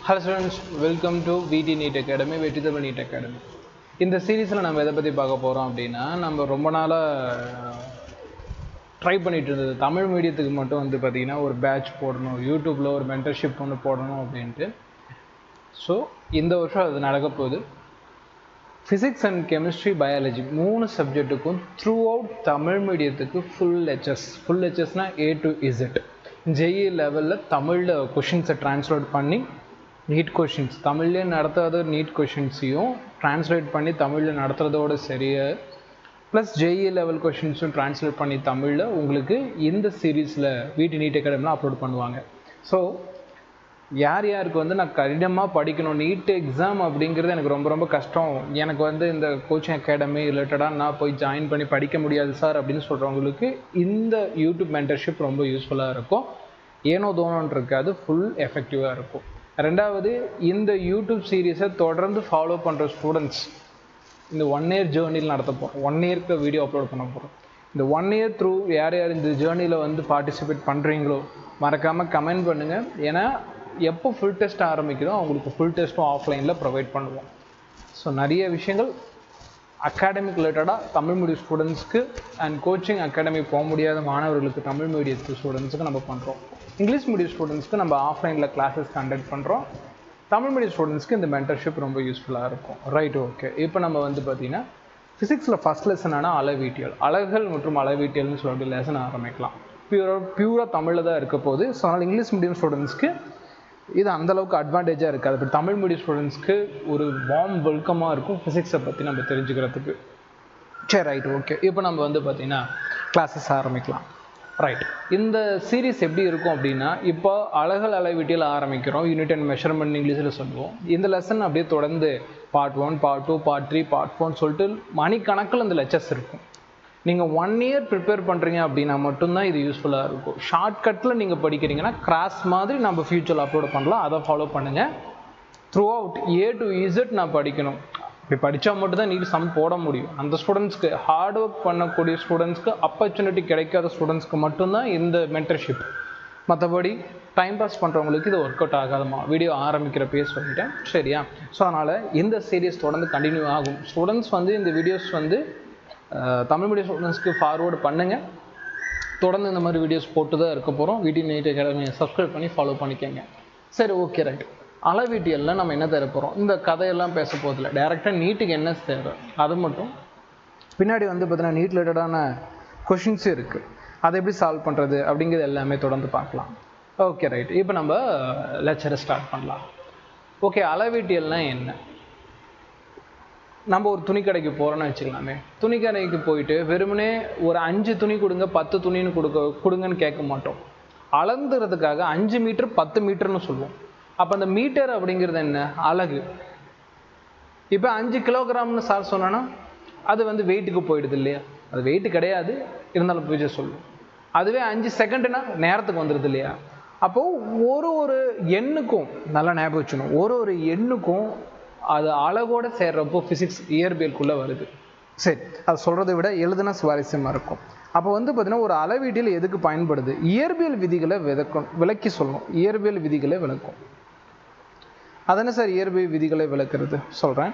Hello students, welcome to VT NEET Academy, Vettithamil NEET Academy. இந்த சீரீஸில் நம்ம எதை பற்றி பார்க்க போகிறோம் அப்படின்னா, நம்ம ரொம்ப நாளாக ட்ரை பண்ணிகிட்டு இருந்தது தமிழ் மீடியத்துக்கு மட்டும் வந்து பார்த்திங்கன்னா ஒரு பேட்ச் போடணும், யூடியூப்பில் ஒரு மென்டர்ஷிப் ஒன்று போடணும் அப்படின்ட்டு. ஸோ இந்த வருஷம் அது நடக்க போகுது. ஃபிசிக்ஸ் அண்ட் கெமிஸ்ட்ரி, பயாலஜி 3 சப்ஜெக்ட்டுக்கும் த்ரூ அவுட் தமிழ் மீடியத்துக்கு ஃபுல் லெக்சர்ஸ்னால் A to Z JE லெவலில் தமிழில் கொஷின்ஸை ட்ரான்ஸ்லேட் பண்ணி நீட் கொஷின்ஸ் தமிழ்லேயே நடத்தாத நீட் கொஷின்ஸையும் ட்ரான்ஸ்லேட் பண்ணி தமிழில் நடத்துகிறதோட சரியா ப்ளஸ் JE லெவல் கொஷின்ஸும் ட்ரான்ஸ்லேட் பண்ணி தமிழில் உங்களுக்கு இந்த சீரீஸில் VT NEET Academyல அப்லோட் பண்ணுவாங்க. ஸோ யார் யாருக்கு வந்து நான் கடினமாக படிக்கணும், நீட் எக்ஸாம் அப்படிங்கிறது எனக்கு ரொம்ப ரொம்ப கஷ்டம், எனக்கு வந்து இந்த கோச்சிங் அகாடமி ரிலேட்டடாக நான் போய் ஜாயின் பண்ணி படிக்க முடியாது சார் அப்படின்னு சொல்கிறவங்களுக்கு இந்த யூடியூப் மென்டர்ஷிப் ரொம்ப யூஸ்ஃபுல்லாக இருக்கும். ஏனோ தோணுன்னு இருக்காது, ஃபுல் எஃபெக்டிவாக இருக்கும். ரெண்டாவது, இந்த யூடியூப் சீரீஸை தொடர்ந்து ஃபாலோ பண்ணுற ஸ்டூடெண்ட்ஸ் இந்த 1 year ஜேர்னியில் நடத்த போகிறோம். 1 yearக்கு வீடியோ அப்லோட் பண்ண போகிறோம். இந்த 1 year த்ரூ யார் யார் இந்த ஜேர்னியில் வந்து பார்ட்டிசிபேட் பண்ணுறீங்களோ மறக்காமல் கமெண்ட் பண்ணுங்கள். ஏன்னா எப்போ ஃபுல் டெஸ்ட் ஆரம்பிக்கிறோம் அவங்களுக்கு ஃபுல் டெஸ்ட்டும் ஆஃப்லைனில் ப்ரொவைட் பண்ணுவோம். ஸோ நிறைய விஷயங்கள் அகாடமிக் ரிலேட்டடாக தமிழ் மீடியம் ஸ்டூடெண்ட்ஸ்க்கு அண்ட் கோச்சிங் அகாடமி போக முடியாத மாணவர்களுக்கு தமிழ் மீடியத்து ஸ்டூடெண்ட்ஸுக்கு நம்ம பண்ணுறோம். இங்கிலீஷ் மீடியம் ஸ்டூடெண்ட்ஸ்க்கு நம்ம ஆஃப்லைனில் கிளாஸஸ் கண்டக்ட் பண்ணுறோம். தமிழ் மீடியம் ஸ்டூடெண்ட்ஸ்க்கு இந்த மென்டர்ஷிப் ரொம்ப யூஸ்ஃபுல்லாக இருக்கும். Right, okay. இப்போ நம்ம வந்து பார்த்திங்கன்னா ஃபிசிக்ஸில் ஃபஸ்ட் லெசனான அளவீட்டியல், அலகுகள் மற்றும் அளவீட்டியல்னு சொல்லிட்டு லெசன் ஆரம்பிக்கலாம். பியூராக தமிழில் தான் இருக்க போகுது. ஸோ அதனால் இங்கிலீஷ் மீடியம் ஸ்டூடெண்ட்ஸ்க்கு இது அந்தளவுக்கு அட்வான்டேஜாக இருக்காது. இப்போ தமிழ் மீடியம் ஸ்டூடெண்ட்ஸ்க்கு ஒரு வார்ம் வெல்கமாக இருக்கும் ஃபிசிக்ஸை பற்றி நம்ம தெரிஞ்சுக்கிறதுக்கு. சரி, ரைட், ஓகே. இப்போ நம்ம வந்து பார்த்திங்கன்னா கிளாஸஸ் ஆரம்பிக்கலாம். ரைட், இந்த சீரீஸ் எப்படி இருக்கும் அப்படின்னா, இப்போ அலகுகள் அளவீட்டியல் ஆரம்பிக்கிறோம். யூனிட் அண்ட் மெஷர்மெண்ட் இங்கிலீஷில் சொல்லுவோம். இந்த லெசன் அப்படியே தொடர்ந்து பார்ட் 1, பார்ட் 2, பார்ட் 3, பார்ட் 4 சொல்லிட்டு மணிக்கணக்கில் இந்த லெக்சர்ஸ் இருக்கும். நீங்கள் 1 year ப்ரிப்பேர் பண்ணுறீங்க அப்படின்னா மட்டும்தான் இது யூஸ்ஃபுல்லாக இருக்கும். ஷார்ட்கட்டில் நீங்கள் படிக்கிறீங்கன்னா கிராஸ் மாதிரி நம்ம ஃபியூச்சரில் அப்லோட் பண்ணலாம். அதை ஃபாலோ பண்ணுங்கள். Through out A to Z நான் படிக்கணும், இப்படி படித்தா மட்டும்தான் நீட் சம் போட முடியும். அந்த ஸ்டூடெண்ட்ஸ்க்கு, ஹார்ட் ஒர்க் பண்ணக்கூடிய ஸ்டூடெண்ட்ஸ்க்கு, ஆப்பர்ச்சுனிட்டி கிடைக்காத ஸ்டூடெண்ட்ஸ்க்கு மட்டும்தான் இந்த மென்டர்ஷிப். மற்றபடி டைம் பாஸ் பண்ணுறவங்களுக்கு இது ஒர்க் அவுட் ஆகாதமா, வீடியோ ஆரம்பிக்கிறப்பே சொல்லிட்டேன், சரியா? ஸோ அதனால் இந்த சீரீஸ் தொடர்ந்து கண்டினியூ ஆகும். ஸ்டூடெண்ட்ஸ் வந்து இந்த வீடியோஸ் வந்து தமிழ் மீடியம் ஸ்டூடெண்ட்ஸ்க்கு ஃபார்வேர்டு பண்ணுங்கள். தொடர்ந்து இந்த மாதிரி வீடியோஸ் போட்டு தான் இருக்க போகிறோம். VT NEET Academy சப்ஸ்கிரைப் பண்ணி ஃபாலோ பண்ணிக்கோங்க. சரி, ஓகே, ரைட். அளவீட்டியலில் நம்ம என்ன தர போகிறோம்? இந்த கதையெல்லாம் பேச போதில்லை, டேரெக்டாக நீட்டுக்கு என்ன தேவை அது மட்டும். பின்னாடி வந்து பார்த்தீங்கன்னா நீட் ரிலேட்டடான கொஷின்ஸும் இருக்குது, அதை எப்படி சால்வ் பண்ணுறது அப்படிங்கிறது எல்லாமே தொடர்ந்து பார்க்கலாம். Okay, right. இப்போ நம்ம லெக்சரை ஸ்டார்ட் பண்ணலாம். ஓகே, அளவீட்டியல்னால் என்ன? நம்ம ஒரு துணி கடைக்கு போகிறோன்னு வச்சுக்கலாமே. துணி கடைக்கு போயிட்டு வெறுமனே ஒரு 5 துணி கொடுங்க, 10 துணின்னு கொடுங்கன்னு கேட்க மாட்டோம். அளந்துறதுக்காக 5 மீட்டர் 10 மீட்டர்னு சொல்லுவோம். அப்போ அந்த மீட்டர் அப்படிங்கிறது என்ன? அலகு. இப்போ 5 கிலோகிராம்னு சார் சொன்னோன்னா அது வந்து வெயிட்டுக்கு போயிடுது இல்லையா? அது வெயிட்டு கிடையாது, இருந்தாலும் பூஜை சொல்லுவோம். அதுவே 5 செகண்டுனா நேரத்துக்கு வந்துடுது இல்லையா? அப்போது ஒரு எண்ணுக்கும் நல்லா ஞாபகம் வச்சுக்கணும், ஒரு எண்ணுக்கும் அது அழகோடு சேர்றப்போ ஃபிசிக்ஸ் இயற்பியலுக்குள்ளே வருது. சரி, அது சொல்கிறத விட எழுதுனா சுவாரஸ்யமாக இருக்கும். அப்போ வந்து பார்த்திங்கன்னா ஒரு அளவீட்டில் எதுக்கு பயன்படுது? இயற்பியல் விதிகளை விளக்கி சொல்லணும். இயற்பியல் விதிகளை விளக்கும். அதென்ன சார் இயற்பியல் விதிகளை விளக்குறது? சொல்கிறேன்.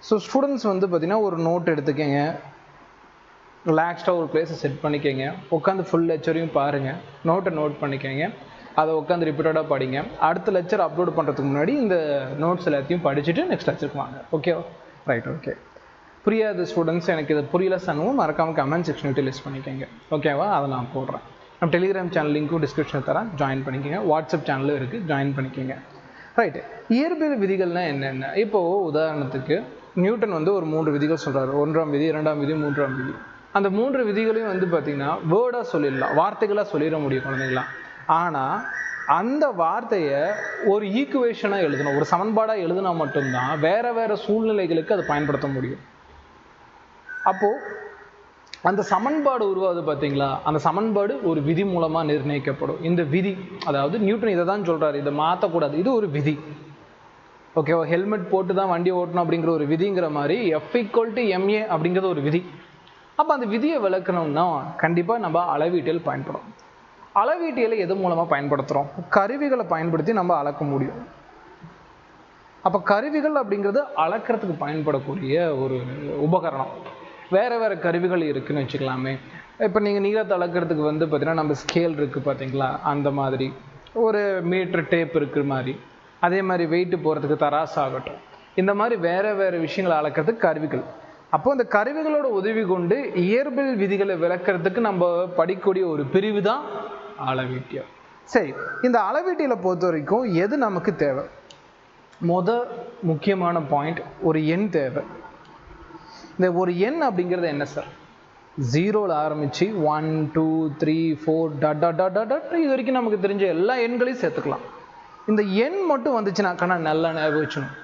ஸோ ஸ்டூடெண்ட்ஸ் வந்து பார்த்திங்கன்னா ஒரு நோட் எடுத்துக்கங்க, ரிலாக்ஸ்டாக ஒரு பிளேஸை செட் பண்ணிக்கங்க, உட்காந்து ஃபுல் லெக்சரையும் பாருங்கள், நோட்டை நோட் பண்ணிக்கங்க, அதை உட்காந்து ரிப்பீட்டடாக படிங்க. அடுத்த லெக்சர் அப்லோட் பண்ணுறதுக்கு முன்னாடி இந்த நோட்ஸ் எல்லாத்தையும் படிச்சுட்டு நெக்ஸ்ட் லெக்சருக்கு வாங்க. ஓகேவா? Right, okay. புரியாத ஸ்டூடெண்ட்ஸ், எனக்கு இது புரியல சனுவும் மறக்காமல் கமெண்ட் செக்ஷன் யூட்டிலைஸ் பண்ணிக்கோங்க. ஓகேவா? அதை நான் போடுறேன். நம்ம டெலிகிராம் சேனல் லிங்க்கும் டிஸ்கிரிப்ஷனில் தரேன், ஜாயின் பண்ணிக்கோங்க. வாட்ஸ்அப் சேனலும் இருக்குது, ஜாயின் பண்ணிக்கோங்க. ரைட்டு, இயற்பியல் விதிகள்னால் என்னென்ன? இப்போது உதாரணத்துக்கு நியூட்டன் வந்து ஒரு 3 விதிகள் சொல்கிறார். 1ஆம் விதி, 2ஆம் விதி, 3ஆம் விதி. அந்த 3 விதிகளையும் வந்து பார்த்திங்கன்னா வேர்டாக சொல்லிடலாம், வார்த்தைகளாக சொல்லிட முடியும் குழந்தைங்களா. ஆனால் அந்த வார்த்தையை ஒரு ஈக்குவேஷனாக எழுதணும், ஒரு சமன்பாடாக எழுதினா மட்டும்தான் வேறு சூழ்நிலைகளுக்கு அதை பயன்படுத்த முடியும். அப்போது அந்த சமன்பாடு உருவாகுது பார்த்தீங்களா, அந்த சமன்பாடு ஒரு விதி மூலமாக நிர்ணயிக்கப்படும். இந்த விதி, அதாவது நியூட்டன் இதை தான் சொல்கிறாரு, இதை மாற்றக்கூடாது, இது ஒரு விதி. ஓகேவா? ஹெல்மெட் போட்டு தான் வண்டி ஓட்டணும் அப்படிங்கிற ஒரு விதிங்கிற மாதிரி F=ma அப்படிங்கிறது ஒரு விதி. அப்போ அந்த விதியை விளக்கணும்னா கண்டிப்பாக நம்ம அளவீட்டியல் பயன்படும். அளவீட்டியலை எது மூலமாக பயன்படுத்துகிறோம்? கருவிகளை பயன்படுத்தி நம்ம அளக்க முடியும். அப்போ கருவிகள் அப்படிங்கிறது அளக்கிறதுக்கு பயன்படக்கூடிய ஒரு உபகரணம். வேறு வேறு கருவிகள் இருக்குதுன்னு வச்சுக்கலாமே. இப்போ நீங்கள் நீளத்தை அளக்கிறதுக்கு வந்து பார்த்திங்கன்னா நம்ம ஸ்கேல் இருக்குது பார்த்தீங்களா, அந்த மாதிரி ஒரு மீட்ரு டேப் இருக்கிற மாதிரி, அதே மாதிரி வெயிட்டு போகிறதுக்கு தராசு ஆகட்டும், இந்த மாதிரி வேறு வேறு விஷயங்களை அளக்கிறதுக்கு கருவிகள். அப்போ இந்த கருவிகளோட உதவி கொண்டு இயற்பியல் விதிகளை விளக்கிறதுக்கு நம்ம படிக்கக்கூடிய ஒரு பிரிவு தான் அளவீட்டியம். சரி, இந்த அளவீட்டியில் பொறுத்த வரைக்கும் எது நமக்கு தேவை? முக்கியமான பாயிண்ட், ஒரு எண் தேவை. இந்த ஒரு எண் அப்படிங்கிறது என்ன சார்? 0ல் ஆரம்பித்து 1 2 3 4 இது வரைக்கும் நமக்கு தெரிஞ்ச எல்லா எண்களையும் சேர்த்துக்கலாம். இந்த எண் மட்டும் வந்துச்சுனாக்கா நல்லா ஞாபகம் வச்சுக்கணும்,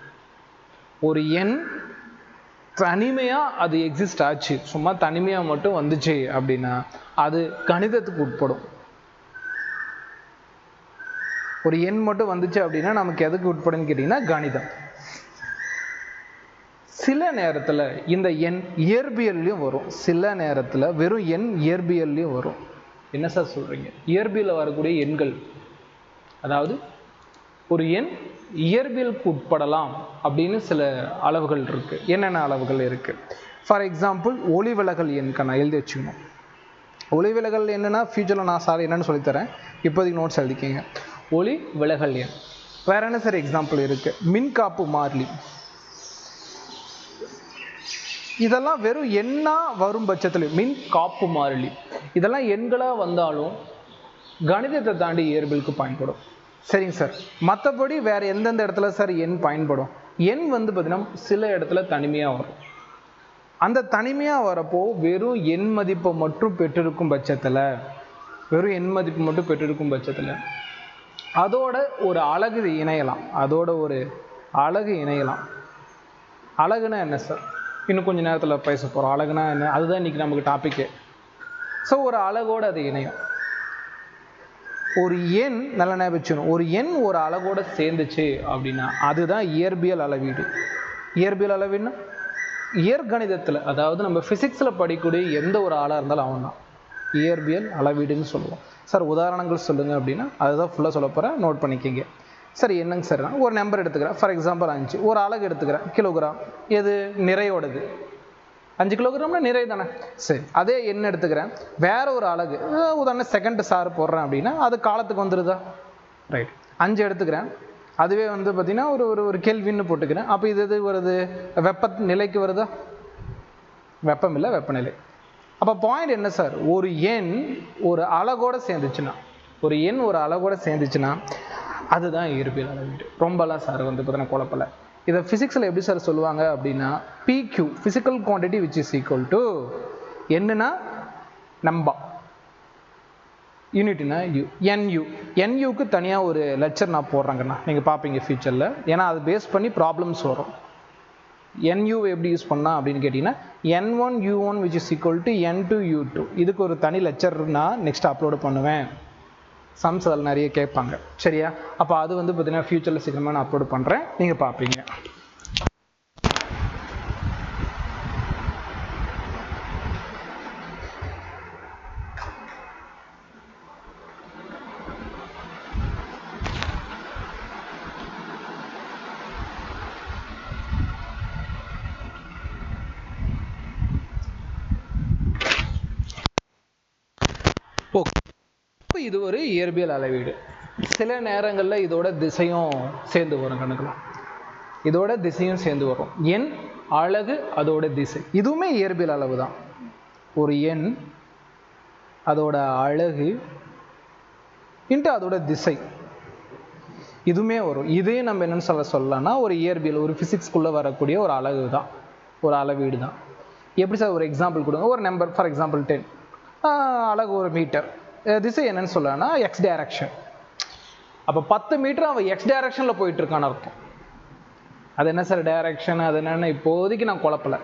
ஒரு எண் தனிமையாக அது எக்ஸிஸ்ட் ஆச்சு, சும்மா தனிமையாக மட்டும் வந்துச்சு அப்படின்னா அது கணிதத்துக்கு உட்படும். ஒரு எண் மட்டும் வந்துச்சு அப்படின்னா நமக்கு எதுக்கு உட்படுன்னு கேட்டிங்கன்னா கணிதம். சில நேரத்தில் இந்த எண் இயற்பியல்லையும் வரும், சில நேரத்தில் வெறும் எண் இயற்பியல்லையும் வரும். என்ன சார் சொல்கிறீங்க? இயற்பியலில் வரக்கூடிய எண்கள், அதாவது ஒரு எண் இயற்பியலுக்கு உட்படலாம் அப்படின்னு சில அளவுகள் இருக்குது. என்னென்ன அளவுகள் இருக்குது? ஃபார் எக்ஸாம்பிள் ஒளி விலகல் எண்ணுக்கு நான் எழுதி வச்சுக்கணும். ஒளி விலகல் என்னன்னா ஃபியூச்சரில் நான் சார் என்னென்னு சொல்லித்தரேன், இப்போதைக்கு நோட்ஸ் எழுதிக்கிங்க. ஒளி விலகல் எண். வேறு என்ன சார் எக்ஸாம்பிள் இருக்குது? மின்காப்பு மாறிலி. இதெல்லாம் வெறும் எண்ணாக வரும் பட்சத்தில் மின் காப்பு மாறிலி, இதெல்லாம் எண்களாக வந்தாலும் கணிதத்தை தாண்டி இயற்பியலுக்கு பயன்படும். சரிங்க சார். மற்றபடி வேறு எந்தெந்த இடத்துல சார் எண் பயன்படும்? எண் வந்து பார்த்தீங்கன்னா சில இடத்துல தனிமையாக வரும். அந்த தனிமையாக வரப்போ வெறும் எண் மதிப்பை மட்டும் பெற்றிருக்கும் பட்சத்தில், வெறும் எண் மதிப்பு மட்டும் பெற்றிருக்கும் பட்சத்தில் அதோட ஒரு அலகு இணையலாம், அதோட ஒரு அலகு இணையலாம். அலகுனா என்ன சார்? இன்னும் கொஞ்சம் நேரத்தில் பேச போகிறோம். அலகுனா என்ன, அதுதான் இன்றைக்கி நமக்கு டாப்பிக்கு. ஸோ ஒரு அலகோடு அது இணையும். ஒரு எண் நல்ல ஞாபகம், ஒரு எண் ஒரு அலகோடு சேர்ந்துச்சு அப்படின்னா அதுதான் இயற்பியல் அளவீடு. இயற்பியல் அளவீடுனா இயற்கணிதத்தில், அதாவது நம்ம ஃபிசிக்ஸில் படிக்கக்கூடிய எந்த ஒரு ஆளாக இருந்தாலும் அவன் தான் இயற்பியல் அளவீடுன்னு சொல்லுவோம். சார் உதாரணங்கள் சொல்லுங்கள் அப்படின்னா அதுதான் ஃபுல்லாக சொல்ல போகிறேன், நோட் பண்ணிக்கிங்க. சரி, என்னங்க சார்? ஒரு நம்பர் எடுத்துக்கிறேன், ஃபார் எக்ஸாம்பிள் 5. ஒரு அலகு எடுத்துக்கிறேன், கிலோகிராம். எது நிறையோடது? 5 கிலோகிராம்னா நிறை தானே. சரி, அதே எண் எடுத்துக்கிறேன், வேற ஒரு அலகு, உதாரணம் செகண்ட் சார் போடுறேன் அப்படின்னா அது காலத்துக்கு வந்துடுதா? ரைட். 5 எடுத்துக்கிறேன், அதுவே வந்து பார்த்திங்கன்னா ஒரு கெல்வின்னு போட்டுக்கிறேன். அப்போ இது எது வருது? வெப்ப நிலைக்கு வருதா? வெப்பம் இல்லை, வெப்பநிலை. அப்போ பாயிண்ட் என்ன சார்? ஒரு எண் ஒரு அலகோடு சேர்ந்துச்சுன்னா, ஒரு எண் ஒரு அலகோடு சேர்ந்துச்சுன்னா அதுதான் இயற்பியல் அளவீடு. ரொம்பலாம் சார் வந்து பார்த்தீங்கன்னா குழப்பலை. இதை ஃபிசிக்ஸில் எப்படி சார் சொல்லுவாங்க அப்படின்னா PQ, physical quantity which is equal to என்னன்னா நம்பா, யூனிட்னா யூ, NU. NUக்கு தனியாக ஒரு லெக்சர் நான் போடுறேங்கண்ணா, நீங்கள் பார்ப்பீங்க ஃபியூச்சரில். ஏன்னா அது பேஸ் பண்ணி ப்ராப்ளம்ஸ் வரும். NU எப்படி யூஸ் பண்ணா அப்படின்னு கேட்டிங்கன்னா N1 U1 which is equal to N2 U2. இதுக்கு ஒரு தனி லெக்சர் நான் நெக்ஸ்ட் அப்லோடு பண்ணுவேன். சம்ஸ் அதில் நிறைய கேட்பாங்க, சரியா? அப்போ அது வந்து பார்த்தீங்கன்னா ஃபியூச்சரில் சீக்கிரமாக நான் அப்லோட் பண்ணுறேன், நீங்கள் பார்ப்பீங்க. இது ஒரு இயற்பியல் அளவீடு. சில நேரங்களில் இதோட திசையும் சேர்ந்து வரும் கணக்கலாம், இதோட திசையும் சேர்ந்து வரும். எண், அலகு, அதோட திசை, இதுவுமே இயற்பியல் அளவு தான். ஒரு எண், அதோட அலகு இன்ட்டு அதோட திசை, இதுவுமே வரும். இதே நம்ம என்னன்னு சொல்லலாம்னா ஒரு இயற்பியல், ஒரு ஃபிசிக்ஸ்குள்ளே வரக்கூடிய ஒரு அலகு தான், ஒரு அளவீடு தான். எப்படி சார்? ஒரு எக்ஸாம்பிள் கொடுங்க. ஒரு நம்பர், ஃபார் எக்ஸாம்பிள் 10, அலகு ஒரு மீட்டர், திசை என்னன்னு சொல்லலாம்னா எக்ஸ் டைரக்ஷன். அப்போ 10 மீட்டர் அவன் எக்ஸ் டைரக்ஷனில் போயிட்டு இருக்கான்னு அர்த்தம். அது என்ன சார் டைரக்ஷன், அது என்னென்ன இப்போதைக்கு நான் குழப்பலை,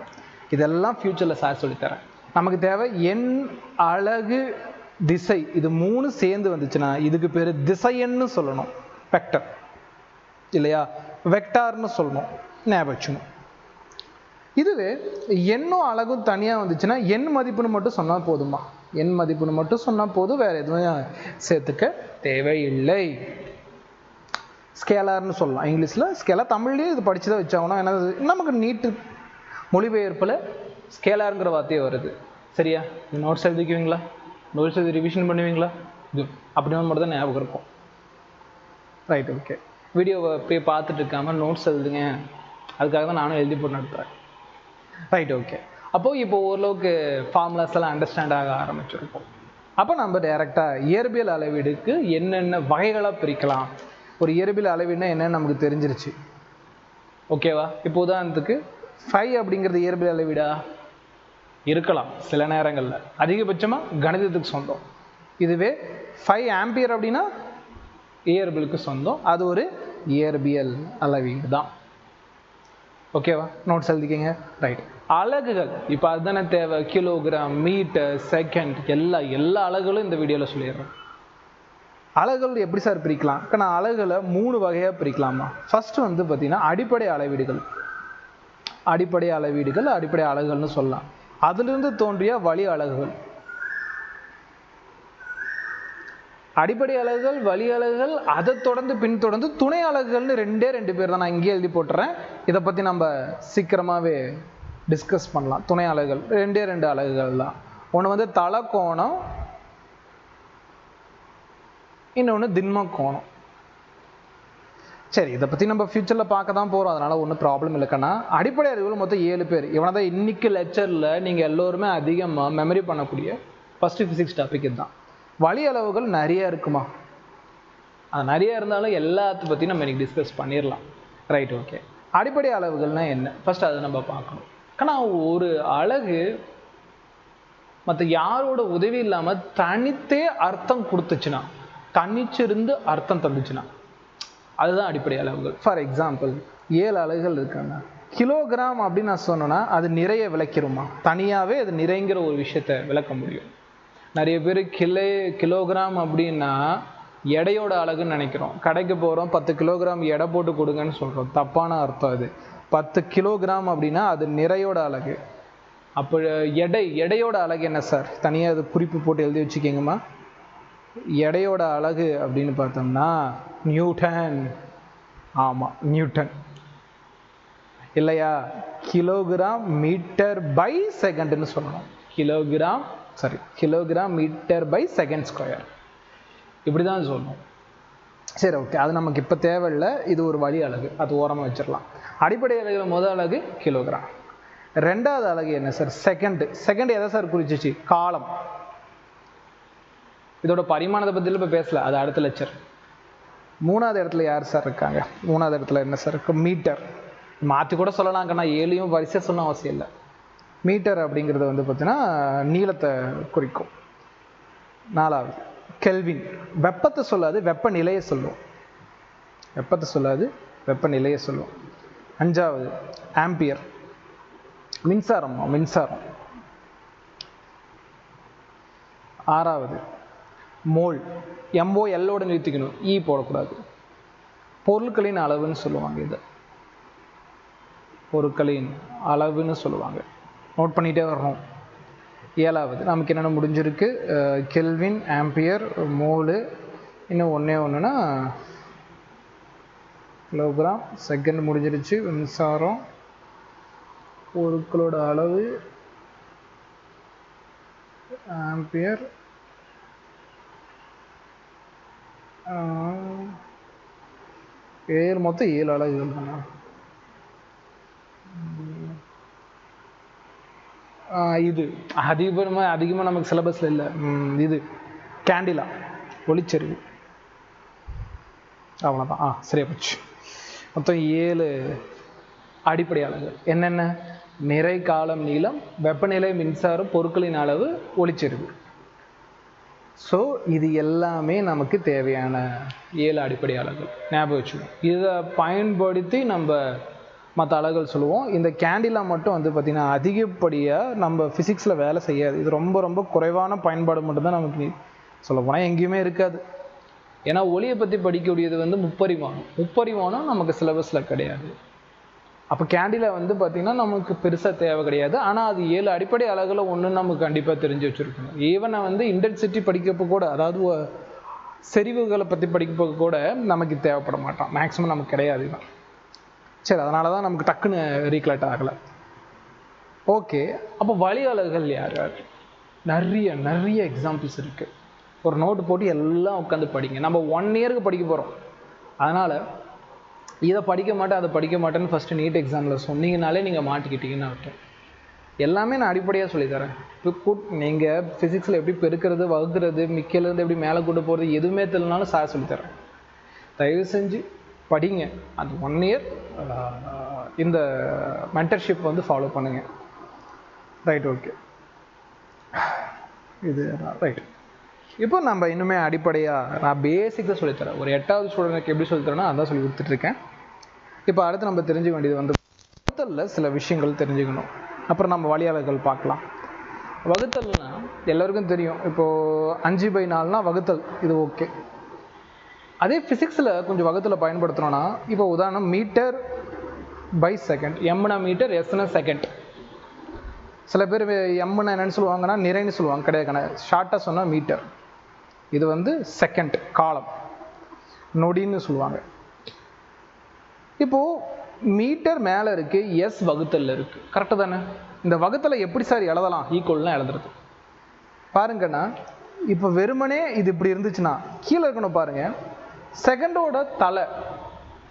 இதெல்லாம் ஃபியூச்சரில் சார் சொல்லித்தரேன். நமக்கு தேவை எண், அலகு, திசை, இது 3 சேர்ந்து வந்துச்சுன்னா இதுக்கு பேர் திசையன்னு சொல்லணும், வெக்டர் இல்லையா? வெக்டார்னு சொல்லணும், ஞாபகம் வச்சுக்கணும். இதுவே எண்ணும் அலகும் தனியாக வந்துச்சுன்னா எண் மதிப்புன்னு மட்டும் சொன்னால் போதுமா? எண் மதிப்புன்னு மட்டும் சொன்னால் போதும், வேறு எதுவும் சேர்த்துக்க தேவையில்லை. ஸ்கேலார்னு சொல்லலாம். இங்கிலீஷில் ஸ்கேலார், தமிழ்லேயே இது படித்து தான் வச்சாகணும். ஏன்னா நமக்கு நீட்டு மொழிபெயர்ப்பில் ஸ்கேலாருங்கிற வார்த்தையே வருது. சரியா? நோட்ஸ் எழுதிக்குவீங்களா? நோட்ஸ் எழுதி ரிவிஷன் பண்ணுவீங்களா? இது அப்படின்னு மட்டும் தான் ஞாபகம் இருக்கும். Right, okay. வீடியோவை போய் பார்த்துட்டு இருக்காமல் நோட்ஸ் எழுதுங்க, அதுக்காக தான் நானும் எழுதி போட்டு நடத்துகிறேன். Right, okay. அப்போது இப்போ ஓரளவுக்கு ஃபார்முலாஸ் எல்லாம் அண்டர்ஸ்டாண்ட் ஆக ஆரம்பிச்சிருக்கோம். அப்போ நம்ம டைரெக்டாக இயற்பியல் அளவீடுக்கு என்னென்ன வகைகளாக பிரிக்கலாம், ஒரு இயற்பியல் அளவீடுனா என்னென்னு நமக்கு தெரிஞ்சிருச்சு. ஓகேவா? இப்போ உதாரணத்துக்கு 5 அப்படிங்கிறது இயற்பியல் அளவீடா இருக்கலாம் சில நேரங்களில், அதிகபட்சமாக கணிதத்துக்கு சொந்தம். இதுவே 5 ஆம்பியர் அப்படின்னா இயற்பியலுக்கு சொந்தம், அது ஒரு இயற்பியல் அளவீடு தான். ஓகேவா? நோட்ஸ் எழுதிக்கங்க. ரைட். அலகுகள் இப்போ அதுதானே தேவை. கிலோகிராம், மீட்டர், செகண்ட், எல்லா அலகுகளும் இந்த வீடியோவில் சொல்லிடுறேன். அலகுகள் எப்படி சார் பிரிக்கலாம்? நான் அலகுகளை 3 வகையாக பிரிக்கலாமா? ஃபர்ஸ்ட் வந்து பார்த்தீங்கன்னா அடிப்படை அளவீடுகள். அடிப்படை அளவீடுகள், அடிப்படை அலகுகள்னு சொல்லலாம். அதிலிருந்து தோன்றிய வழி அலகுகள். அடிப்படை அலகுகள், வழி அலகுகள், அதை தொடர்ந்து பின்தொடர்ந்து துணை அலகுகள்னு 2 பேர் தான். நான் இங்கே எழுதி போட்டுறேன். இதை பற்றி நம்ம சீக்கிரமாகவே டிஸ்கஸ் பண்ணலாம். துணை அலகுகள் 2 அலகுகள் தான். ஒன்று வந்து தல கோணம், இன்னொன்று திண்ம கோணம். சரி, இதை பற்றி நம்ம ஃபியூச்சரில் பார்க்க தான் போகிறோம், அதனால் ஒன்றும் ப்ராப்ளம் இல்லைக்கண்ணா. அடிப்படை அறிவுகள் மொத்தம் 7 பேர். இவனை தான் இன்றைக்கி லெக்சரில் நீங்கள் எல்லோருமே அதிகமாக மெமரி பண்ணக்கூடிய ஃபஸ்ட்டு ஃபிசிக்ஸ் டாபிக் இதுதான். வழி அளவுகள் நிறைய இருக்குமா? அது நிறைய இருந்தாலும் எல்லாத்த பற்றி நம்ம இன்றைக்கி டிஸ்கஸ் பண்ணிடலாம். Right, okay. அடிப்படை அளவுகள்னால் என்ன? ஃபஸ்ட் அதை நம்ம பார்க்கணும். ஆனால் ஒரு அலகு மற்ற யாரோட உதவி இல்லாமல் தனித்தே அர்த்தம் கொடுத்துச்சுன்னா, தனிச்சிருந்து அர்த்தம் தந்துச்சுன்னா, அதுதான் அடிப்படை அளவுகள். ஃபார் எக்ஸாம்பிள் 7 அலகுகள் இருக்காங்க. கிலோகிராம் அப்படின்னு நான் சொன்னேன்னா அது நிறைய விளக்கிடுமா? தனியாகவே அது நிறைங்கிற ஒரு விஷயத்தை விளக்க முடியும். நிறைய பேர் கிலோகிராம் அப்படின்னா எடையோட அலகுன்னு நினைக்கிறோம். கடைக்கு போகிறோம், 10 கிலோகிராம் எடை போட்டு கொடுங்கன்னு சொல்கிறோம். தப்பான அர்த்தம் அது. 10 கிலோகிராம் அப்படின்னா அது நிறையோட அலகு. அப்போ எடையோட அலகு என்ன சார்? தனியாக அது குறிப்பு போட்டு எழுதி வச்சுக்கிங்கம்மா. எடையோட அலகு அப்படின்னு பார்த்தோம்னா நியூட்டன். ஆமாம், நியூட்டன் இல்லையா? கிலோகிராம் மீட்டர் பை செகண்ட்னு சொல்லணும். Kilogram metre by second square, இப்படி தான் சொல்லணும். சரி, ஓகே. அது நமக்கு இப்போ தேவையில்லை. இது ஒரு வழி அலகு, அது ஓரமாக வச்சிடலாம். அடிப்படை அலகுல முதல் அலகு கிலோகிராம். 2வது அலகு என்ன சார்? செகண்ட் எதை சார் குறிச்சிச்சு? காலம். இதோட பரிமாணத்தை பற்றியில் இப்போ பேசல, அது அடுத்த லெக்சர். 3வது இடத்துல யார் சார் இருக்காங்க? 3வது இடத்துல என்ன சார் இருக்கு? மீட்டர். மாற்றி கூட சொல்லலாங்கண்ணா, 7 வரிசை சொன்ன அவசியம் இல்லை. மீட்டர் அப்படிங்கிறது வந்து பார்த்தீங்கன்னா நீளத்தை குறிக்கும். 4வது கெல்வின். வெப்பத்தை சொல்லாது, வெப்பநிலையை சொல்லுவோம். வெப்பநிலையை சொல்லுவோம். 5வது ஆம்பியர், மின்சாரம். 6வது மோல். MOL நிறுத்திக்கணும், E போடக்கூடாது. பொருட்களின் அளவுன்னு சொல்லுவாங்க. இதை பொருட்களின் அளவுன்னு சொல்லுவாங்க. நோட் பண்ணிகிட்டே வரணும். 7வது நமக்கு என்னென்ன முடிஞ்சிருக்கு? Kelvin, ampere, mole. இன்னும் ஒன்றுனா கிலோகிராம், செகண்ட் முடிஞ்சிருச்சு. மின்சாரம், பொருட்களோட அளவு, ஆம்பியர், மொத்தம் 7 அலகுகள் தானே. இது அதிகமாக நமக்கு சிலபஸில் இல்லை. இது கேண்டிலா, ஒளிச்செறிவு. அவ்வளோதான். சரியா போச்சு. மொத்தம் 7 அடிப்படை அலகுகள். என்னென்ன? நிறை, காலம், நீளம், வெப்பநிலை, மின்சாரம், பொருட்களின் அளவு, ஒளிச்செறிவு. ஸோ இது எல்லாமே நமக்கு தேவையான 7 அடிப்படை அலகுகள். ஞாபகம் வச்சுக்கணும். இதை பயன்படுத்தி நம்ம மற்ற அலகுகள் சொல்லுவோம். இந்த கேண்டிலா மட்டும் வந்து பார்த்திங்கன்னா அதிகப்படியாக நம்ம ஃபிசிக்ஸில் வேலை செய்யாது. இது ரொம்ப ரொம்ப குறைவான பயன்பாடு மட்டும்தான் நமக்கு சொல்ல போனால் எங்கேயுமே இருக்காது. ஏன்னா ஒளியை பற்றி படிக்கக்கூடியது வந்து முப்பரிமாணம் நமக்கு சிலபஸில் கிடையாது. அப்போ கேண்டிலா வந்து பார்த்திங்கன்னா நமக்கு பெருசாக தேவை கிடையாது. ஆனால் அது 7 அடிப்படை அலகுல ஒன்று நமக்கு கண்டிப்பாக தெரிஞ்சு வச்சுருக்கணும். ஈவனை வந்து இன்டென்சிட்டி படிக்கப்போ கூட, அதாவது செறிவுகளை பற்றி படிக்க கூட நமக்கு தேவைப்பட மாட்டான், மேக்ஸிமம் நமக்கு கிடையாது தான். சரி, அதனால தான் நமக்கு டக்குன்னு ரீகலெக்ட் ஆகலை. ஓகே, அப்போ வழியாளர்கள் யார் யார்? நிறைய நிறைய எக்ஸாம்பிள்ஸ் இருக்குது. ஒரு நோட்டு போட்டு எல்லாம் உட்காந்து படிங்க. நம்ம 1 இயருக்கு படிக்க போகிறோம். அதனால் இதை படிக்க மாட்டேன் அதை படிக்க மாட்டேன்னு ஃபஸ்ட்டு நீட் எக்ஸாமில் சொன்னீங்கனாலே நீங்கள் மாட்டிக்கிட்டீங்கன்னு அர்த்தம். எல்லாமே நான் அடிப்படையாக சொல்லித்தரேன். இப்போ நீங்கள் ஃபிசிக்ஸில் எப்படி பெருக்கிறது, வகுக்கிறது, மிக்கையிலேருந்து எப்படி மேலே கொண்டு போகிறது எதுவுமே தெரியலனாலும் சார் சொல்லித்தரேன். தயவு செஞ்சு படிங்க. அந்த 1 இயர் இந்த மென்டர்ஷிப் வந்து ஃபாலோ பண்ணுங்கள். ரைட், ஓகே, இது ரைட். இப்போ நம்ம இன்னுமே அடிப்படையாக நான் பேசிக்காக சொல்லித்தரேன். ஒரு 8வது ஸ்டூடெண்ட்டுக்கு எப்படி சொல்லித்தரேன்னா அதான் சொல்லி கொடுத்துட்ருக்கேன். இப்போ அடுத்து நம்ம தெரிஞ்சுக்க வேண்டியது வந்து வகுத்தலில் சில விஷயங்கள் தெரிஞ்சுக்கணும். அப்புறம் நம்ம வழியாளர்கள் பார்க்கலாம். வகுத்தல்னா எல்லாருக்கும் தெரியும். இப்போது 5/4 வகுத்தல், இது ஓகே. அதே ஃபிசிக்ஸில் கொஞ்சம் வகுத்தலை பயன்படுத்தணும்னா, இப்போ உதாரணம் மீட்டர் பை செகண்ட். எம்னா மீட்டர், எஸ்னா செகண்ட். சில பேர் எம்னா என்னன்னு சொல்லுவாங்கன்னா நிறைன்னு சொல்லுவாங்க. கிடையாது, ஷார்ட்டாக சொன்னால் மீட்டர். இது வந்து செகண்ட், காலம், நொடின்னு சொல்லுவாங்க. இப்போது மீட்டர் மேலே இருக்குது, எஸ் வகுத்தலில் இருக்குது. கரெக்டு தானே? இந்த வகுத்தலை எப்படி சார் எழுதலாம்? ஈக்குவல்லாம் எழுதுறது பாருங்கண்ணா. இப்போ வெறுமனே இது இப்படி இருந்துச்சுன்னா கீழே இருக்கணும் பாருங்கள். செகண்டோட தலை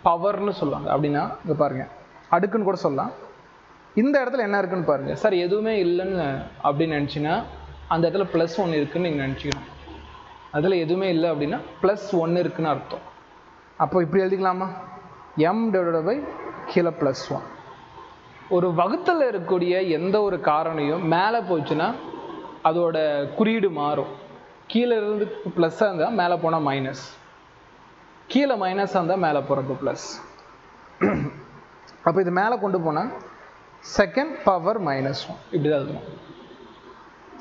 பவர்னு சொல்லுவாங்க. அப்படின்னா இங்கே பாருங்கள், அடுக்குன்னு கூட சொல்லலாம். இந்த இடத்துல என்ன இருக்குன்னு பாருங்கள். சார் எதுவுமே இல்லைன்னு அப்படின்னு நினச்சிங்கன்னா அந்த இடத்துல +1 இருக்குதுன்னு நீங்கள் நினச்சிக்கணும். அதில் எதுவுமே இல்லை அப்படின்னா +1 இருக்குதுன்னு அர்த்தம். அப்போ இப்படி எழுதிக்கலாமா? m/, கீழே +1. ஒரு வகுத்தலில் இருக்கக்கூடிய எந்த ஒரு காரணியும் மேலே போச்சுன்னா அதோட குறியீடு மாறும். கீழே இருந்து ப்ளஸ்ஸாக இருந்தால் மேலே போனால் மைனஸ், கீழே மைனஸாக இருந்தால் மேலே போகிறப்ப ப்ளஸ். அப்போ இது மேலே கொண்டு போனால் செகண்ட் பவர் -1 இப்படி தான் இருக்கணும்.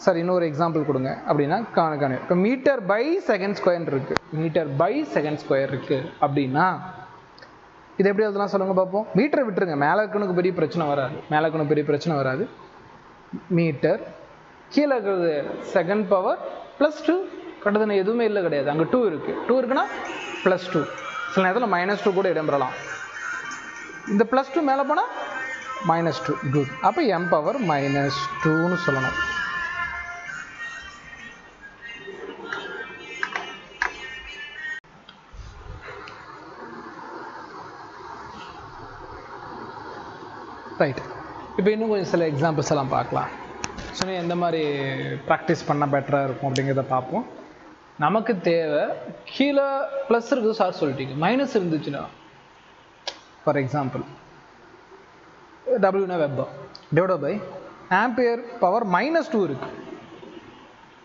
சார் இன்னொரு எக்ஸாம்பிள் கொடுங்க அப்படின்னா காண. இப்போ மீட்டர் பை செகண்ட் ஸ்கொயர் இருக்குது, மீட்டர் பை செகண்ட் ஸ்கொயர் இருக்குது அப்படின்னா இது எப்படி எழுதலாம் சொல்லுங்கள் பார்ப்போம். மீட்டரை விட்டுருங்க, மேலே இருக்கணுக்கு பெரிய பிரச்சனை வராது, மேலே இருக்கணும் பெரிய பிரச்சனை வராது. மீட்டர் கீழே இருக்கிறது செகண்ட் பவர் +2. கரெக்டாக எதுவுமே இல்லை, கிடையாது. அங்கே 2 இருக்குது. 2 இருக்குன்னா +2. சில நேரத்தில் -2 கூட இடம்பெறலாம். இந்த +2 மேலே போனால் -2. குட். அப்போ m/-2ன்னு சொல்லணும். ரைட். இப்போ இன்னும் கொஞ்சம் சில எக்ஸாம்பிள்ஸ் எல்லாம் பார்க்கலாம். ஸோ எந்த மாதிரி ப்ராக்டிஸ் பண்ணால் பெட்டராக இருக்கும் அப்படிங்கிறத பார்ப்போம். நமக்கு தேவை கீழே ப்ளஸ் இருக்குது சார் சொல்லிட்டீங்க, மைனஸ் இருந்துச்சுன்னா for example W weber divide by ampere power -2 இருக்குது.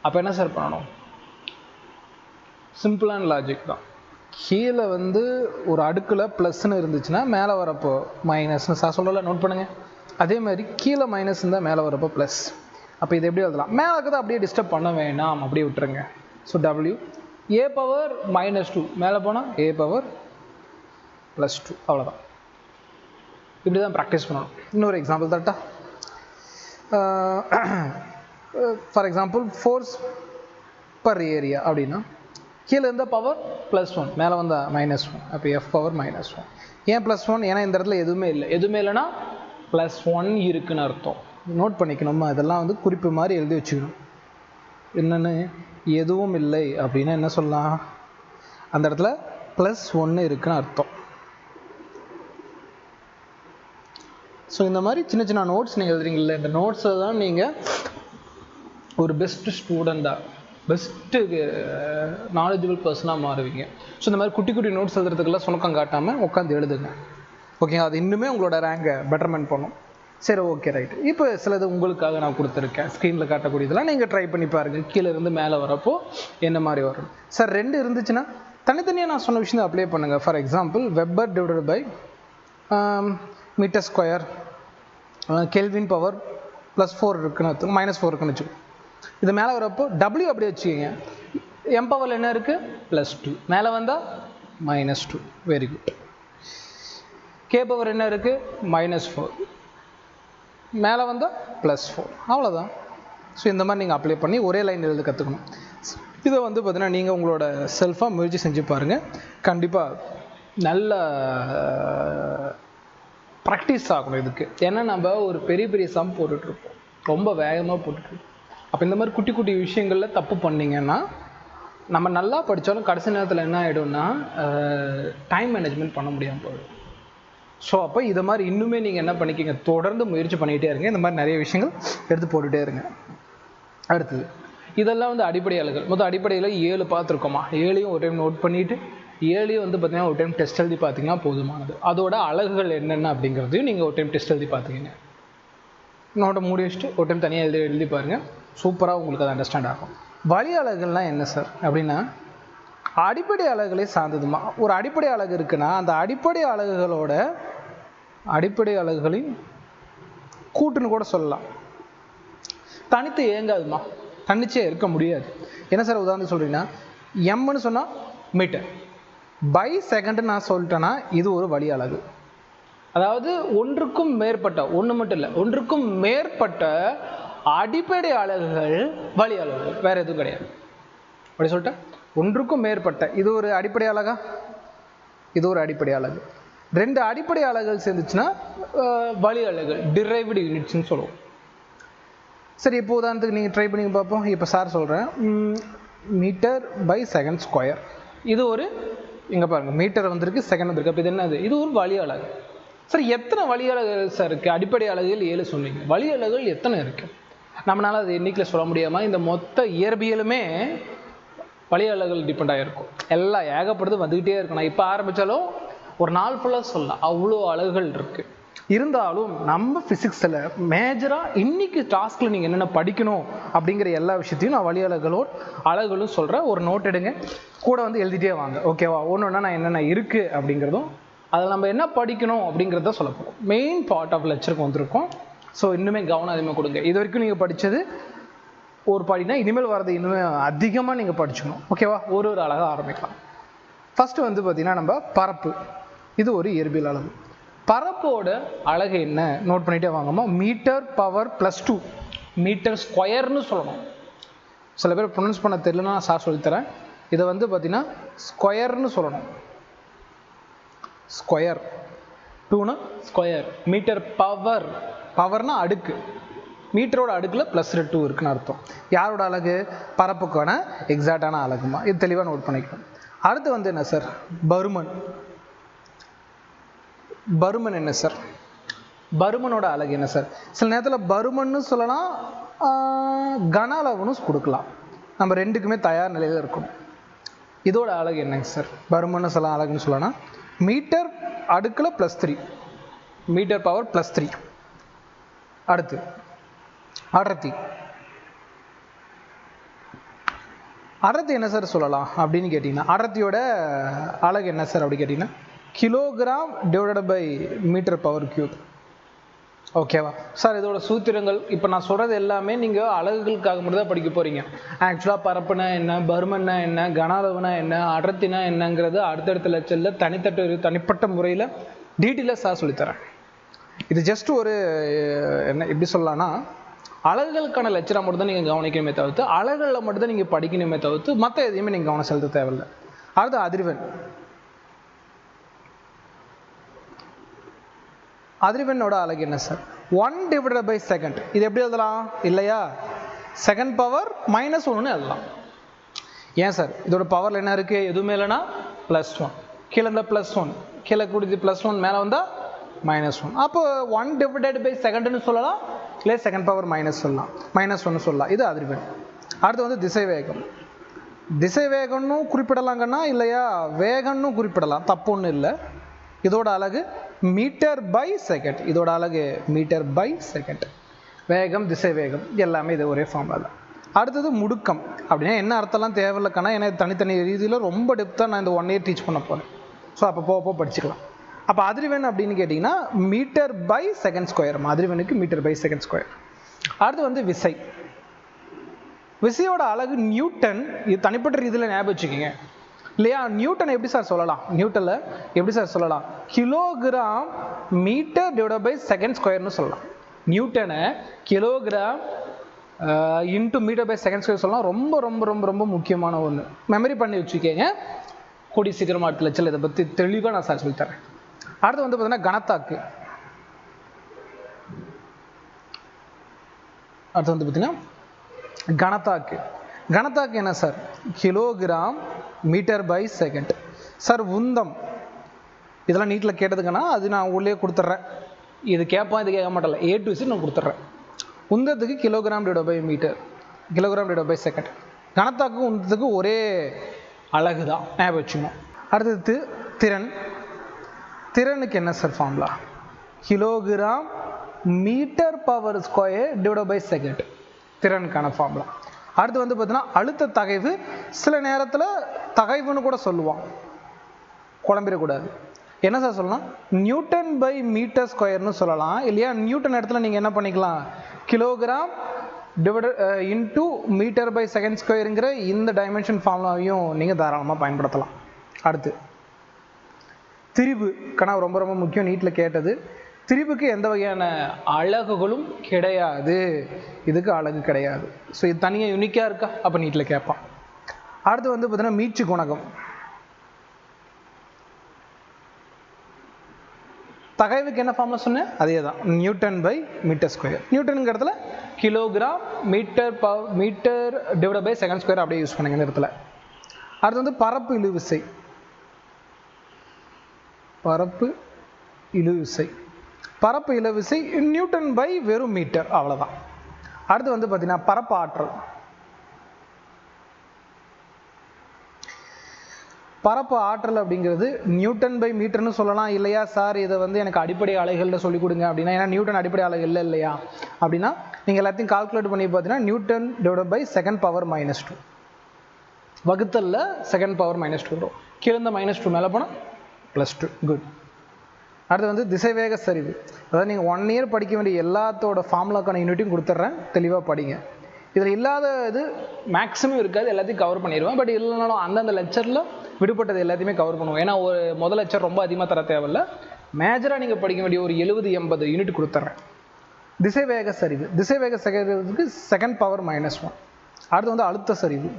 அப்போ என்ன சார் பண்ணணும்? சிம்பிளான லாஜிக் தான். கீழே வந்து ஒரு அடுக்கில் ப்ளஸ்ன்னு இருந்துச்சுன்னா மேலே வரப்போ மைனஸ்னு சார் சொல்கிறல நோட் பண்ணுங்கள். அதே மாதிரி கீழே மைனஸ் இருந்தால் மேலே வரப்போ ப்ளஸ். அப்போ இது எப்படி எழுதலாம்? மேலே இருக்கிறத அப்படியே டிஸ்டர்ப் பண்ண வேணாம், அப்படியே விட்டுருங்க. ஸோ W a/-2 மேலே போனால் a/+2 அவ்வளோதான். இப்படி தான் ப்ராக்டிஸ் பண்ணணும். இன்னொரு எக்ஸாம்பிள் தட்டா. For example force per area அப்படின்னா கீழே இருந்தால் பவர் +1, மேலே வந்தால் -1. அப்போ f/-1. ஏன் +1? ஏன்னா இந்த இடத்துல எதுவுமே இல்லை. எதுவுமே இல்லைன்னா +1 இருக்குன்னு அர்த்தம். நோட் பண்ணிக்கணுமா? இதெல்லாம் வந்து குறிப்பு மாதிரி எழுதி வச்சுக்கணும். என்னென்னு எதுவும் இல்லை அப்படின்னா என்ன சொல்லலாம்? அந்த இடத்துல +1 இருக்குன்னு அர்த்தம். ஸோ இந்த மாதிரி சின்ன சின்ன நோட்ஸ் நீங்கள் எழுதுறீங்களே, இந்த நோட்ஸை தான் நீங்கள் ஒரு பெஸ்ட்டு ஸ்டூடெண்ட்டாக, பெஸ்ட்டு நாலேஜபிள் பர்சனாக மாறுவீங்க. ஸோ இந்த மாதிரி குட்டி குட்டி நோட்ஸ் எழுதுறதுக்கெல்லாம் சுணக்கம் காட்டாமல் உட்காந்து எழுதுங்க. ஓகேங்க, அது இன்னுமே உங்களோட ரேங்கை பெட்டர்மெண்ட் பண்ணும். சரி, ஓகே, ரைட். இப்போ சிலது உங்களுக்காக நான் கொடுத்துருக்கேன், ஸ்க்ரீனில் காட்டக்கூடியதெல்லாம் நீங்கள் ட்ரை பண்ணி பாருங்கள். கீழே இருந்து மேலே வரப்போ என்ன மாதிரி வரும். சார் 2 இருந்துச்சுன்னா தனித்தனியாக நான் சொன்ன விஷயத்தை அப்ளை பண்ணுங்கள். For example weber divided by metre square, kelvin power +4 இருக்குன்னு -4 இருக்குன்னு வச்சுக்கோ. இது மேலே வரப்போ W அப்படியே வச்சுக்கோங்க. m பவரில் என்ன இருக்குது? +2. மேலே வந்தால் -2. Very good. K பவர் என்ன இருக்குது? -4. மேலே வந்தால் +4. அவ்வளோதான். ஸோ இந்த மாதிரி நீங்கள் அப்ளை பண்ணி ஒரே லைன் எழுத கற்றுக்கணும். இதை வந்து பார்த்தீங்கன்னா நீங்கள் உங்களோட செல்ஃபாக முயற்சி செஞ்சு பாருங்கள். கண்டிப்பாக நல்ல ப்ராக்டிஸ் ஆகணும் இதுக்கு. ஏன்னா நம்ம ஒரு பெரிய பெரிய சம் போட்டுட்ருப்போம், ரொம்ப வேகமாக போட்டுட்ருப்போம். அப்போ இந்த மாதிரி குட்டி குட்டி விஷயங்களில் தப்பு பண்ணிங்கன்னா நம்ம நல்லா படித்தாலும் கடைசி நேரத்தில் என்ன ஆகிடும்னா டைம் மேனேஜ்மெண்ட் பண்ண முடியாமல் போயிடும். ஸோ அப்போ இதை மாதிரி இன்னுமே நீங்கள் என்ன பண்ணிக்கிங்க, தொடர்ந்து முயற்சி பண்ணிக்கிட்டே இருங்க. இந்த மாதிரி நிறைய விஷயங்கள் எடுத்து போட்டுகிட்டே இருங்க. அடுத்தது இதெல்லாம் வந்து அடிப்படை அலகுகள். மொத்தம் அடிப்படையில் 7 பார்த்துருக்கோமா, 7ஐயும் ஒரு டைம் நோட் பண்ணிவிட்டு 7ஐயும் வந்து பார்த்தீங்கன்னா ஒரு டைம் டெஸ்ட் எழுதி பார்த்தீங்கன்னா போதுமானது. அதோட அலகுகள் என்னென்ன அப்படிங்கிறதையும் நீங்கள் ஒரு டைம் டெஸ்ட் எழுதி பார்த்துக்கிங்க. நோட்டை மூடி வச்சுட்டு ஒரு டைம் தனியாக எழுதி பாருங்கள். சூப்பராக உங்களுக்கு அது அண்டர்ஸ்டாண்ட் ஆகும். வழி அலகுகள்லாம் என்ன சார் அப்படின்னா, அடிப்படை அலகுகளே சார்ந்ததுமா. ஒரு அடிப்படை அலகு இருக்குன்னா அந்த அடிப்படை அலகுகளின் கூட்டுன்னு கூட சொல்லலாம். தனித்து இயங்காதுமா, தனிச்சே இருக்க முடியாது. என்ன சார் உதாரணம் சொல்றீங்கன்னா, எம்னு சொன்னால் மீட்டர் பை செகண்ட் நான் சொல்லிட்டேன்னா இது ஒரு வழி அலகு. அதாவது ஒன்றுக்கும் மேற்பட்ட, ஒன்று மட்டும் இல்லை, ஒன்றுக்கும் மேற்பட்ட அடிப்படை அலகுகள் வழி அலகுகள், வேற எதுவும் கிடையாது. அப்படி சொல்லிட்டேன், ஒன்றுக்கும் மேற்பட்ட. இது ஒரு அடிப்படை அலகா, இது ஒரு அடிப்படை அலகு. 2 அடிப்படை அலகுகள் சேர்ந்துச்சுன்னா வழி அலகுகள், டிரைவ்டு யூனிட்ஸ்னு சொல்லுவோம். சரி, இப்போ உதாரணத்துக்கு நீங்கள் ட்ரை பண்ணி பார்ப்போம். இப்போ சார் சொல்கிறேன், மீட்டர் பை செகண்ட் ஸ்கொயர். இது ஒரு, இங்கே பாருங்கள், மீட்டர் வந்திருக்கு, செகண்ட் வந்திருக்கு. அப்போ இது என்னது, இது ஒரு வழி அலகு. சரி, எத்தனை வழி அலகுகள் சார் இருக்குது? அடிப்படை அலகுகள் 7 சொன்னீங்க, வழி அலகுகள் எத்தனை இருக்குது? நம்மளால் அது எண்ணிக்கையில் சொல்ல முடியாமல் இந்த மொத்த இயற்பியலுமே வழி அலகுகள் டிபெண்ட் ஆகிருக்கும். எல்லாம் ஏகப்படுத்து வந்துக்கிட்டே இருக்கும். நான் இப்போ ஆரம்பித்தாலும் ஒரு நாள் ஃபுல்லாக சொல்லலாம், அவ்வளோ அலகுகள் இருக்குது. இருந்தாலும் நம்ம ஃபிசிக்ஸில் மேஜராக இன்றைக்கி டாஸ்கில் நீங்கள் என்னென்ன படிக்கணும் அப்படிங்கிற எல்லா விஷயத்தையும் நான் வழி அலகுகளும் சொல்கிறேன். ஒரு நோட் எடுங்க, கூட வந்து எழுதிட்டே வாங்க, ஓகேவா? ஒன்று ஒன்றா நான் என்னென்ன இருக்குது அப்படிங்கிறதும் அதில் நம்ம என்ன படிக்கணும் அப்படிங்கிறத சொல்ல போகிறோம். மெயின் பார்ட் ஆஃப் லெக்சருக்கு வந்திருக்கோம். ஸோ இன்னுமே கவனம் அதிகமாக கொடுங்க. இது வரைக்கும் நீங்கள் படித்தது ஒரு படினா, இனிமேல் வரது இன்னுமே அதிகமாக நீங்கள் படிச்சுக்கணும், ஓகேவா? ஒரு அழகாக ஆரம்பிக்கலாம். ஃபஸ்ட்டு வந்து பார்த்திங்கன்னா நம்ம பரப்பு. இது ஒரு இயற்பியல் அளவு. பரப்போட அழகு என்ன நோட் பண்ணிகிட்டே வாங்கம்மா. மீட்டர் பவர் +2 மீட்டர் ஸ்கொயர்னு சொல்லணும். சில பேர் ப்ரொனவுன்ஸ் பண்ண தெரியலன்னா நான் சார் சொல்லித்தரேன். இதை வந்து பார்த்திங்கன்னா ஸ்கொயர்னு சொல்லணும். ஸ்கொயர், 2னா ஸ்கொயர். மீட்டர் பவர், பவர்னா அடுக்கு, மீட்டரோட அடுக்கில் +2 இருக்குன்னு அர்த்தம். யாரோட அலகு? பரப்புக்கான எக்ஸாக்டான அலகுமா. இது தெளிவாக நோட் பண்ணிக்கணும். அடுத்து வந்து என்ன சார், பருமன். பருமன் என்ன சார்? பருமனோட அலகு என்ன சார்? சில நேரத்தில் பருமன்னு சொல்லலாம், கன அளவுன்னு கொடுக்கலாம். நம்ம ரெண்டுக்குமே தயார் நிலையில் இருக்கணும். இதோட அலகு என்னங்க சார்? பருமன்னு சொல்லலாம், அலகுன்னு சொல்லலாம். மீட்டர் அடுக்கில் +3, மீட்டர் பவர் +3. அடுத்து அடர்த்தி. அடர்த்தி என்ன சார் சொல்லலாம் அப்படின்னு கேட்டிங்கன்னா, அடர்த்தியோட அலகு என்ன சார் அப்படி கேட்டிங்கன்னா, kilogram divided by metre power cube. ஓகேவா சார்? இதோட சூத்திரங்கள் இப்போ நான் சொல்கிறது எல்லாமே நீங்கள் அலகுகளுக்காக மட்டும் தான் படிக்க போகிறீங்க. ஆக்சுவலாக பரப்புனா என்ன, பருமன்னா என்ன, கன அளவுனா என்ன, அடர்த்தினா என்னங்கிறது அடுத்தடுத்த லெக்சரில் தனிப்பட்ட முறையில் டீட்டெயிலாக சார் சொல்லித்தரேன். இது ஜஸ்ட் ஒரு என்ன எப்படி சொல்லலாம்னா, அலகுகளுக்கான லெக்சராக மட்டும் தான் நீங்கள் கவனிக்கணுமே தவிர்த்து, அலகுகளில் மட்டும் தான் நீங்கள் படிக்கணுமே தவிர்த்து மற்ற எதையுமே நீங்கள் கவனம் செலுத்த தேவையில்லை. அடுத்து அதிர்வெண். அதிர்வெண்ணோட அலகு என்ன சார்? 1 divided by second. இது எப்படி எழுதலாம் இல்லையா? செகண்ட் பவர் -1ன்னு எழுதலாம். ஏன் சார்? இதோட பவரில் என்ன இருக்குது? எதுவுமே இல்லைன்னா +1. கீழே இருந்தால் +1, கீழே கூடியது +1, மேலே வந்தால் -1. அப்போ 1 டிவைடட் பை செகண்ட்னு சொல்லலாம், இல்லை செகண்ட் பவர் மைனஸ் சொல்லலாம், -1 சொல்லலாம். இது அதிர்வெண். அடுத்து வந்து திசை வேகம். திசை வேகம்னு குறிப்பிடலாங்கன்னா இல்லையா, வேகம்னு குறிப்பிடலாம், தப்பு ஒன்றும் இல்லை. இதோட அலகு மீட்டர் பை செகண்ட். இதோட அலகு மீட்டர் பை செகண்ட். வேகம், திசை வேகம் எல்லாமே இது ஒரே ஃபார்முலா தான். அடுத்தது முடுக்கம். அப்படின்னா என்ன அர்த்தம்லாம் தேவையில்லைக்கான, ஏன்னா தனித்தனி ரீதியில் ரொம்ப டெப்த்தாக நான் இந்த 1 இயர் டீச் பண்ண போகிறேன். ஸோ அப்போ போக படிச்சுக்கலாம். அப்போ அதிர்வெண் அப்படின்னு கேட்டிங்கன்னா மீட்டர் பை செகண்ட் ஸ்கொயர். அதிர்வெண்ணுக்கு மீட்டர் பை செகண்ட் ஸ்கொயர். அடுத்து வந்து விசை. விசையோட அலகு நியூட்டன். இது தனிப்பட்ட ரீதியில் ஞாபகம் வச்சுக்கோங்க இல்லையா? நியூட்டன் எப்படி சார் சொல்லலாம்? நியூட்டனில் எப்படி சார் சொல்லலாம்? Kilogram metre divided by second ஸ்கொயர்னு சொல்லலாம். நியூட்டனை kilogram into metre by second square சொல்லலாம். ரொம்ப ரொம்ப ரொம்ப ரொம்ப முக்கியமான ஒன்று, மெமரி பண்ணி வச்சுக்கோங்க. கூடி சீக்கிரமாக அடுத்த லட்சத்தில் இதை பற்றி தெளிவாக நான் சார் சொல்லித்தரேன். அடுத்து வந்து பார்த்தீங்கன்னா கணத்தாக்கு. அடுத்து வந்து பார்த்தீங்கன்னா கணத்தாக்கு. கணத்தாக்கு என்ன sir? Kilogram metre by second. Sir உந்தம் இதெல்லாம் நீட்டில் கேட்டதுக்குன்னா அது நான் உள்ளே கொடுத்துட்றேன். இது கேட்பான், இது கேட்க மாட்டேன், A to Z நான் கொடுத்துட்றேன். உந்தத்துக்கு kilogram divide by metre, kilogram divide by second. கணத்தாக்கு உந்தத்துக்கு ஒரே அழகு தான், ஞாபகம் வச்சுக்கணும். அடுத்தது திறன். திறனுக்கு என்ன sir formula? Kilogram metre power square divide by second, திறனுக்கான ஃபார்முலா. அடுத்து வந்து பார்த்தீங்கன்னா அழுத்த தகைவு. சில நேரத்தில் தகைவுன்னு கூட சொல்லுவான், குழம்பிடக்கூடாது. என்ன சார் சொல்லலாம்? நியூட்டன் பை மீட்டர் ஸ்கொயர்னு சொல்லலாம் இல்லையா? நியூட்டன் இடத்துல நீங்கள் என்ன பண்ணிக்கலாம்? Kilogram divide into metre by second ஸ்கொயருங்கிற இந்த டைமென்ஷன் ஃபார்முலாவையும் நீங்கள் தாராளமாக பயன்படுத்தலாம். அடுத்து திரிபு. கணக்கு ரொம்ப ரொம்ப முக்கியம், நீட்டில் கேட்டது. திரிபுக்கு எந்த வகையான அலகுகளும் கிடையாது, இதுக்கு அலகு கிடையாது. ஸோ இது தனியாக யூனிக்காக இருக்கா? அப்போ நீட்டில் கேட்பான். அடுத்து வந்து பார்த்தீங்கன்னா மீட்சி குணகம். தகைவுக்கு என்ன ஃபார்முலா சொன்னேன்? அதே தான், நியூட்டன் பை மீட்டர் ஸ்கொயர். நியூட்டனுங்கிற இடத்துல kilogram metre divide by second square அப்படியே யூஸ் பண்ணுங்க இந்த இடத்துல. அடுத்து வந்து பரப்பு இழுவிசை. பரப்பு இழுவிசை, பரப்பு இழுவிசை நியூட்டன் பை வெறும் மீட்டர், அவ்வளோதான். அடுத்து வந்து பார்த்தீங்கன்னா பரப்பு ஆற்றல். பரப்பு ஆற்றல் அப்படிங்கிறது நியூட்டன் பை மீட்டர்னு சொல்லலாம் இல்லையா? சார் இதை வந்து எனக்கு அடிப்படை அலைகளில் சொல்லிக் கொடுங்க அப்படின்னா, ஏன்னா நியூட்டன் அடிப்படை அலைகள் இல்லை இல்லையா அப்படின்னா, நீங்கள் எல்லாத்தையும் கால்குலேட் பண்ணி பார்த்தீங்கன்னா newton divide by second power -2 வகுத்தலில் செகண்ட் பவர் -2 வரும். கீழே -2 மேலே போனால் +2. குட். அடுத்து வந்து திசைவேக சரிவு. அதாவது நீங்கள் 1 year படிக்க வேண்டிய எல்லாத்தோட ஃபார்முலாக்கான யூனிட்டையும் கொடுத்துட்றேன், தெளிவாக படிங்க. இதில் இல்லாத இது மேக்ஸிமம் இருக்காது, எல்லாத்தையும் கவர் பண்ணிடுவேன். பட் இல்லைனாலும் அந்தந்த லெக்சரில் விடுபட்டது எல்லாத்தையுமே கவர் பண்ணுவோம். ஏன்னா ஒரு முதல் லெக்சர் ரொம்ப அதிகமாக தர தேவையில்லை, மேஜராக நீங்கள் படிக்க வேண்டிய ஒரு 70-80 யூனிட் கொடுத்துட்றேன். திசைவேக சரிவு. திசைவேக சரிவுக்கு செகண்ட் பவர் -1. அடுத்து வந்து அழுத்த சரிவு.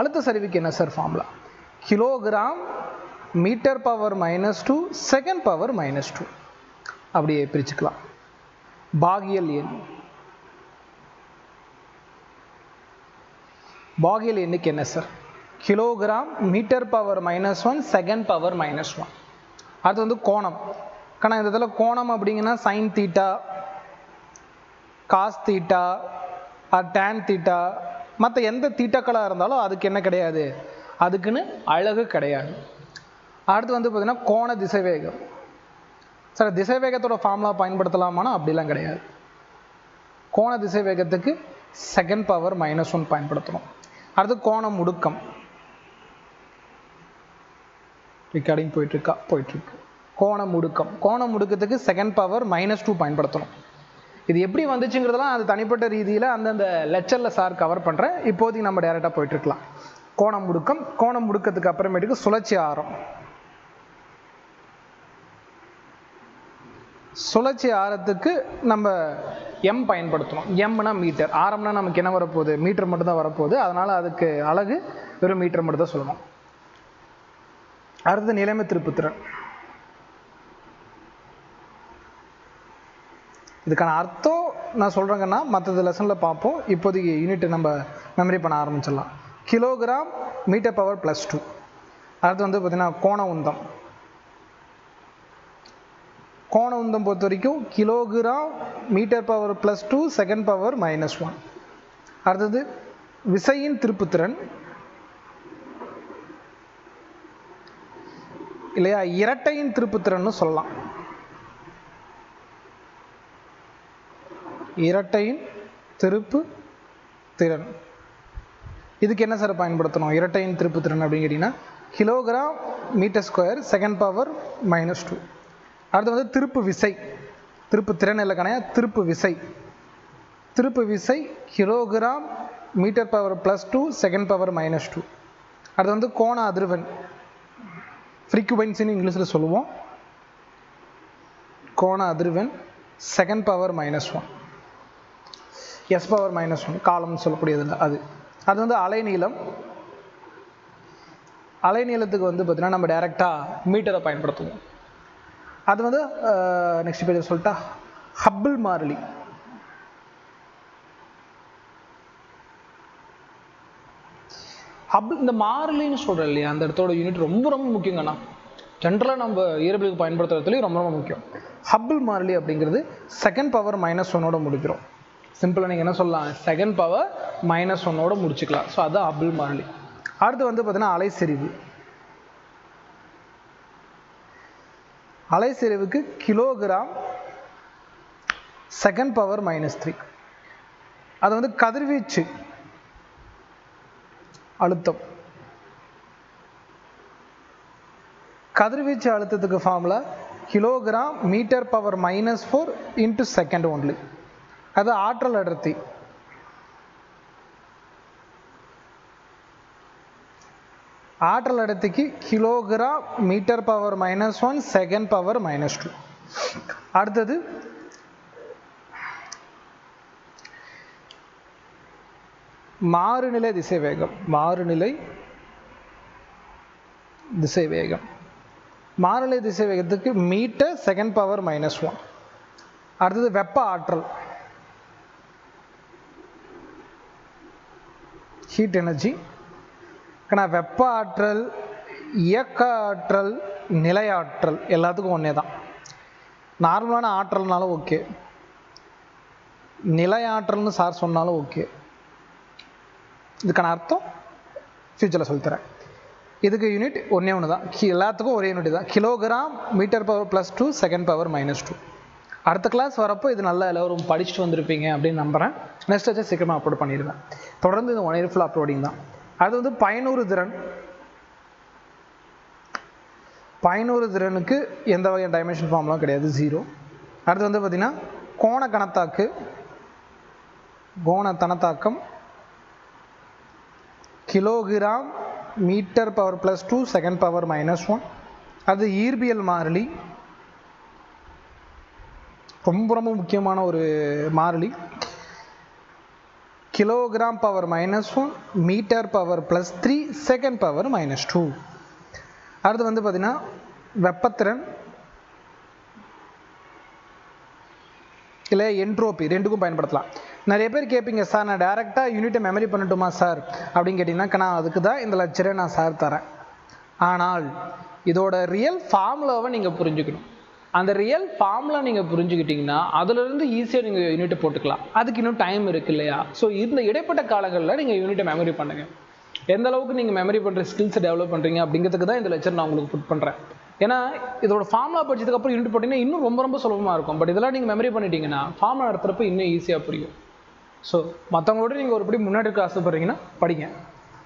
அழுத்த சரிவுக்கு என்ன sir formula? Kilogram metre power -2 second power -2 அப்படியே பிரிச்சுக்கலாம். பாகியல் எண். பாகியல் எண்ணுக்கு என்ன sir? Kilogram metre power -1 second power -1. அடுத்து வந்து கோணம். ஆனால் இந்த இதில் கோணம் அப்படிங்கன்னா sine theta, cos theta, tan theta, மற்ற எந்த தீட்டாக்களாக இருந்தாலும் அதுக்கு என்ன கிடையாது, அதுக்குன்னு அழகு கிடையாது. அடுத்து வந்து பார்த்தீங்கன்னா கோண திசைவேகம். சார் திசைவேகத்தோட ஃபார்முலா பயன்படுத்தலாமானா அப்படிலாம் கிடையாது. கோண திசைவேகத்துக்கு செகண்ட் பவர் -1 பயன்படுத்தணும். அடுத்து கோண முடுக்கம். ரெக்கார்டிங் போயிட்டுருக்கு. கோண முடுக்கம். கோண முடுக்கத்துக்கு செகண்ட் பவர் -2 பயன்படுத்தணும். இது எப்படி வந்துச்சுங்கிறதெல்லாம் அது தனிப்பட்ட ரீதியில் அந்தந்த லெக்சரில் சார் கவர் பண்ணுறேன். இப்போதைக்கு நம்ம டேரெக்டாக போயிட்டுருக்கலாம். கோண முடுக்கம். கோண முடுக்கத்துக்கு அப்புறமேட்டுக்கு சுழற்சி ஆரம். சுழற்சி ஆரத்துக்கு நம்ம எம் பயன்படுத்தணும். எம்னா மீட்டர், ஆரம்னா நமக்கு என்ன வரப்போகுது, மீட்டர் மட்டும் தான் வரப்போகுது. அதனால் அதுக்கு அலகு வெறும் மீட்டர் மட்டும் தான் சொல்லணும். அடுத்து நிலைமை திருப்புத்திறன். இதுக்கான அர்த்தம் நான் சொல்கிறேங்கன்னா மற்றது லெசனில் பார்ப்போம். இப்போதைக்கு யூனிட் நம்ம மெமரி பண்ண ஆரம்பிச்சிடலாம். Kilogram metre power +2. அடுத்து வந்து பார்த்திங்கன்னா கோண உந்தம். கோண உந்தம் பொறுத்த வரைக்கும் kilogram metre power +2 second power -1. அடுத்தது விசையின் திருப்புத்திறன் இல்லையா, இரட்டையின் திருப்புத்திறன்னு சொல்லலாம். இரட்டையின் திருப்பு திறன். இதுக்கு என்ன சார் பயன்படுத்தணும்? இரட்டையின் திருப்புத்திறன் அப்படின்னு கேட்டிங்கன்னா kilogram metre square second power -2. அடுத்து வந்து திருப்பு விசை. திருப்பு திறன் இல்லை கணையா, திருப்பு விசை. திருப்பு விசை kilogram metre power +2 second power -2. அடுத்து வந்து கோண அதிர்வெண், ஃப்ரீக்வென்சின்னு இங்கிலீஷில் சொல்லுவோம். கோண அதிர்வெண் செகண்ட் பவர் -1, s பவர் -1 காலம் சொல்லக்கூடியதில்லை. அது வந்து அலைநீளம். அலைநீளத்துக்கு வந்து பார்த்தீங்கன்னா நம்ம டைரெக்டாக மீட்டரை பயன்படுத்துவோம். அது வந்து நெக்ஸ்ட் பேஜ் சொல்லிட்டா ஹப்பிள் மாறிலி. ஹப்பிள் இந்த மாறிலின்னு சொல்கிறேன் இல்லையா, அந்த இடத்தோட யூனிட் ரொம்ப ரொம்ப முக்கியங்கண்ணா. ஜென்ரலாக நம்ம இயற்பியலுக்கு பயன்படுத்துறதுலேயும் ரொம்ப ரொம்ப முக்கியம். ஹப்பிள் மாறிலி அப்படிங்கிறது செகண்ட் பவர் -1ஓட முடிக்கிறோம். சிம்பிளாக நீங்கள் என்ன சொல்லலாம், செகண்ட் பவர் -1ஓட முடிச்சுக்கலாம். ஸோ அதுதான் ஹப்பிள் மாறிலி. அடுத்து வந்து பார்த்தீங்கன்னா அலைசெறிவு. அலைசெறிவுக்கு கிலோகிராம் செகண்ட் பவர் -3. அது வந்து கதிர்வீச்சு அழுத்தம். கதிர்வீச்சு அழுத்தத்துக்கு formula kilogram metre power -4 into second only. அது ஆற்றல் அடர்த்தி. ஆற்றல் அடர்த்திக்கு kilogram metre power -1 second power -2. அடுத்தது மாறுநிலை திசைவேகம். மாறுநிலை திசைவேகம். மாறுநிலை திசைவேகத்துக்கு மீட்டர் செகண்ட் பவர் -1. அடுத்தது வெப்ப ஆற்றல், ஹீட் எனர்ஜி. ஆனால் வெப்ப ஆற்றல், இயக்க ஆற்றல், நிலையாற்றல் எல்லாத்துக்கும் ஒன்றே தான். நார்மலான ஆற்றல்னாலும் ஓகே, நிலையாற்றல்னு சார் சொன்னாலும் ஓகே. இதுக்கான அர்த்தம் ஃபியூச்சரில் சொல்லித்தரேன். இதுக்கு யூனிட் ஒன்று தான், எல்லாத்துக்கும் ஒரே யூனிட் தான். Kilogram metre power +2 second power -2. அடுத்த கிளாஸ் வரப்போ இது நல்லா எல்லோரும் படிச்சுட்டு வந்திருப்பீங்க அப்படின்னு நம்புகிறேன். நெக்ஸ்ட் வச்சு சீக்கிரமாக அப்லோட் பண்ணிடுவேன். தொடர்ந்து இந்த 1 year ஃபுல் அப்லோடிங் தான். அது வந்து பயனூறு திறன். பயனூறு திறனுக்கு எந்த வகையான டைமென்ஷன் ஃபார்ம்லாம் கிடையாது, 0. அடுத்து வந்து பார்த்திங்கன்னா கோண கணத்தாக்கு, கோண தனத்தாக்கம் kilogram metre power +2 second power -1. அது ஈர்பியல் மாறிலி, ரொம்ப ரொம்ப முக்கியமான ஒரு மாறிலி. Kilogram power -1 metre power +3 second power -2. அடுத்து வந்து பார்த்திங்கன்னா வெப்பத்திறன் இல்லை என்ட்ரோபி, ரெண்டுக்கும் பயன்படுத்தலாம். நிறைய பேர் கேட்பீங்க, சார் நான் டேரெக்டாக யூனிட்டை மெமரி பண்ணட்டுமா சார் அப்படின்னு கேட்டிங்கன்னா, நான் அதுக்கு தான் இந்த லெக்சரை நான் சார் தரேன். ஆனால் இதோட ரியல் ஃபார்முலாவை நீங்கள் புரிஞ்சுக்கணும். அந்த ரியல் ஃபார்முலா நீங்கள் புரிஞ்சுக்கிட்டிங்கன்னா அதிலிருந்து ஈஸியாக நீங்கள் யூனிட்டை போட்டுக்கலாம். அதுக்கு இன்னும் டைம் இருக்குது இல்லையா? ஸோ இந்த இடைப்பட்ட காலங்களில் நீங்கள் யூனிட்டை மெமரி பண்ணுங்கள். எந்த அளவுக்கு நீங்கள் மெமரி பண்ணுற ஸ்கில்ஸை டெவலப் பண்ணுறீங்க அப்படிங்கிறதுக்கு தான் இந்த லெக்சர் நான் உங்களுக்கு புட் பண்ணுறேன். ஏன்னா இதோட ஃபார்முலா படிச்சதுக்கப்புறம் யூனிட் போட்டிங்கன்னா இன்னும் ரொம்ப ரொம்ப சுலபமாக இருக்கும். பட் இதெல்லாம் நீங்கள் மெமரி பண்ணிட்டீங்கன்னா ஃபார்முலா நடத்துகிறப்ப இன்னும் ஈஸியாக புரியும். ஸோ மற்றவங்களோட நீங்கள் ஒரு படி முன்னாடி இருக்க ஆசைப்படுறீங்கன்னா படிங்க.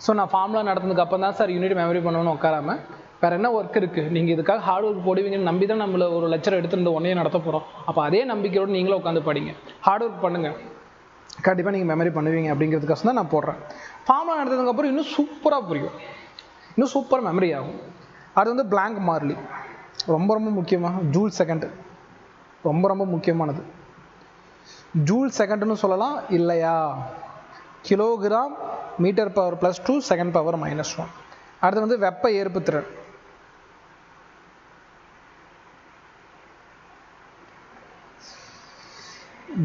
ஸோ நான் ஃபார்முலா நடத்துனதுக்கு அப்போ தான் சார் யூனிட் மெமரி பண்ணணும்னு உட்காராமல் வேறு என்ன ஒர்க் இருக்குது, நீங்கள் இதுக்காக ஹார்ட் ஒர்க் போடுவீங்கன்னு நம்பி தான் நம்மளை ஒரு லெக்சர் எடுத்து இந்த 1 year நடத்த போகிறோம். அப்போ அதே நம்பிக்கையோடு நீங்களும் உட்காந்து படிங்க, ஹார்ட் ஒர்க் பண்ணுங்கள், கண்டிப்பாக நீங்கள் மெமரி பண்ணுவீங்க. அப்படிங்கிறதுக்காக தான் நான் போடுறேன். ஃபார்முலா நடத்ததுக்கப்புறம் இன்னும் சூப்பராக புரியும், இன்னும் சூப்பராக மெமரி ஆகும். அது வந்து பிளாங்க் மாறிலி, ரொம்ப ரொம்ப முக்கியமாக ஜூல் செகண்ட், ரொம்ப ரொம்ப முக்கியமானது. ஜூல் செகண்ட்னு சொல்லலாம் இல்லையா? Kilogram metre power +2 second power -1. அடுத்து வந்து வெப்ப ஏற்புத்திறன்.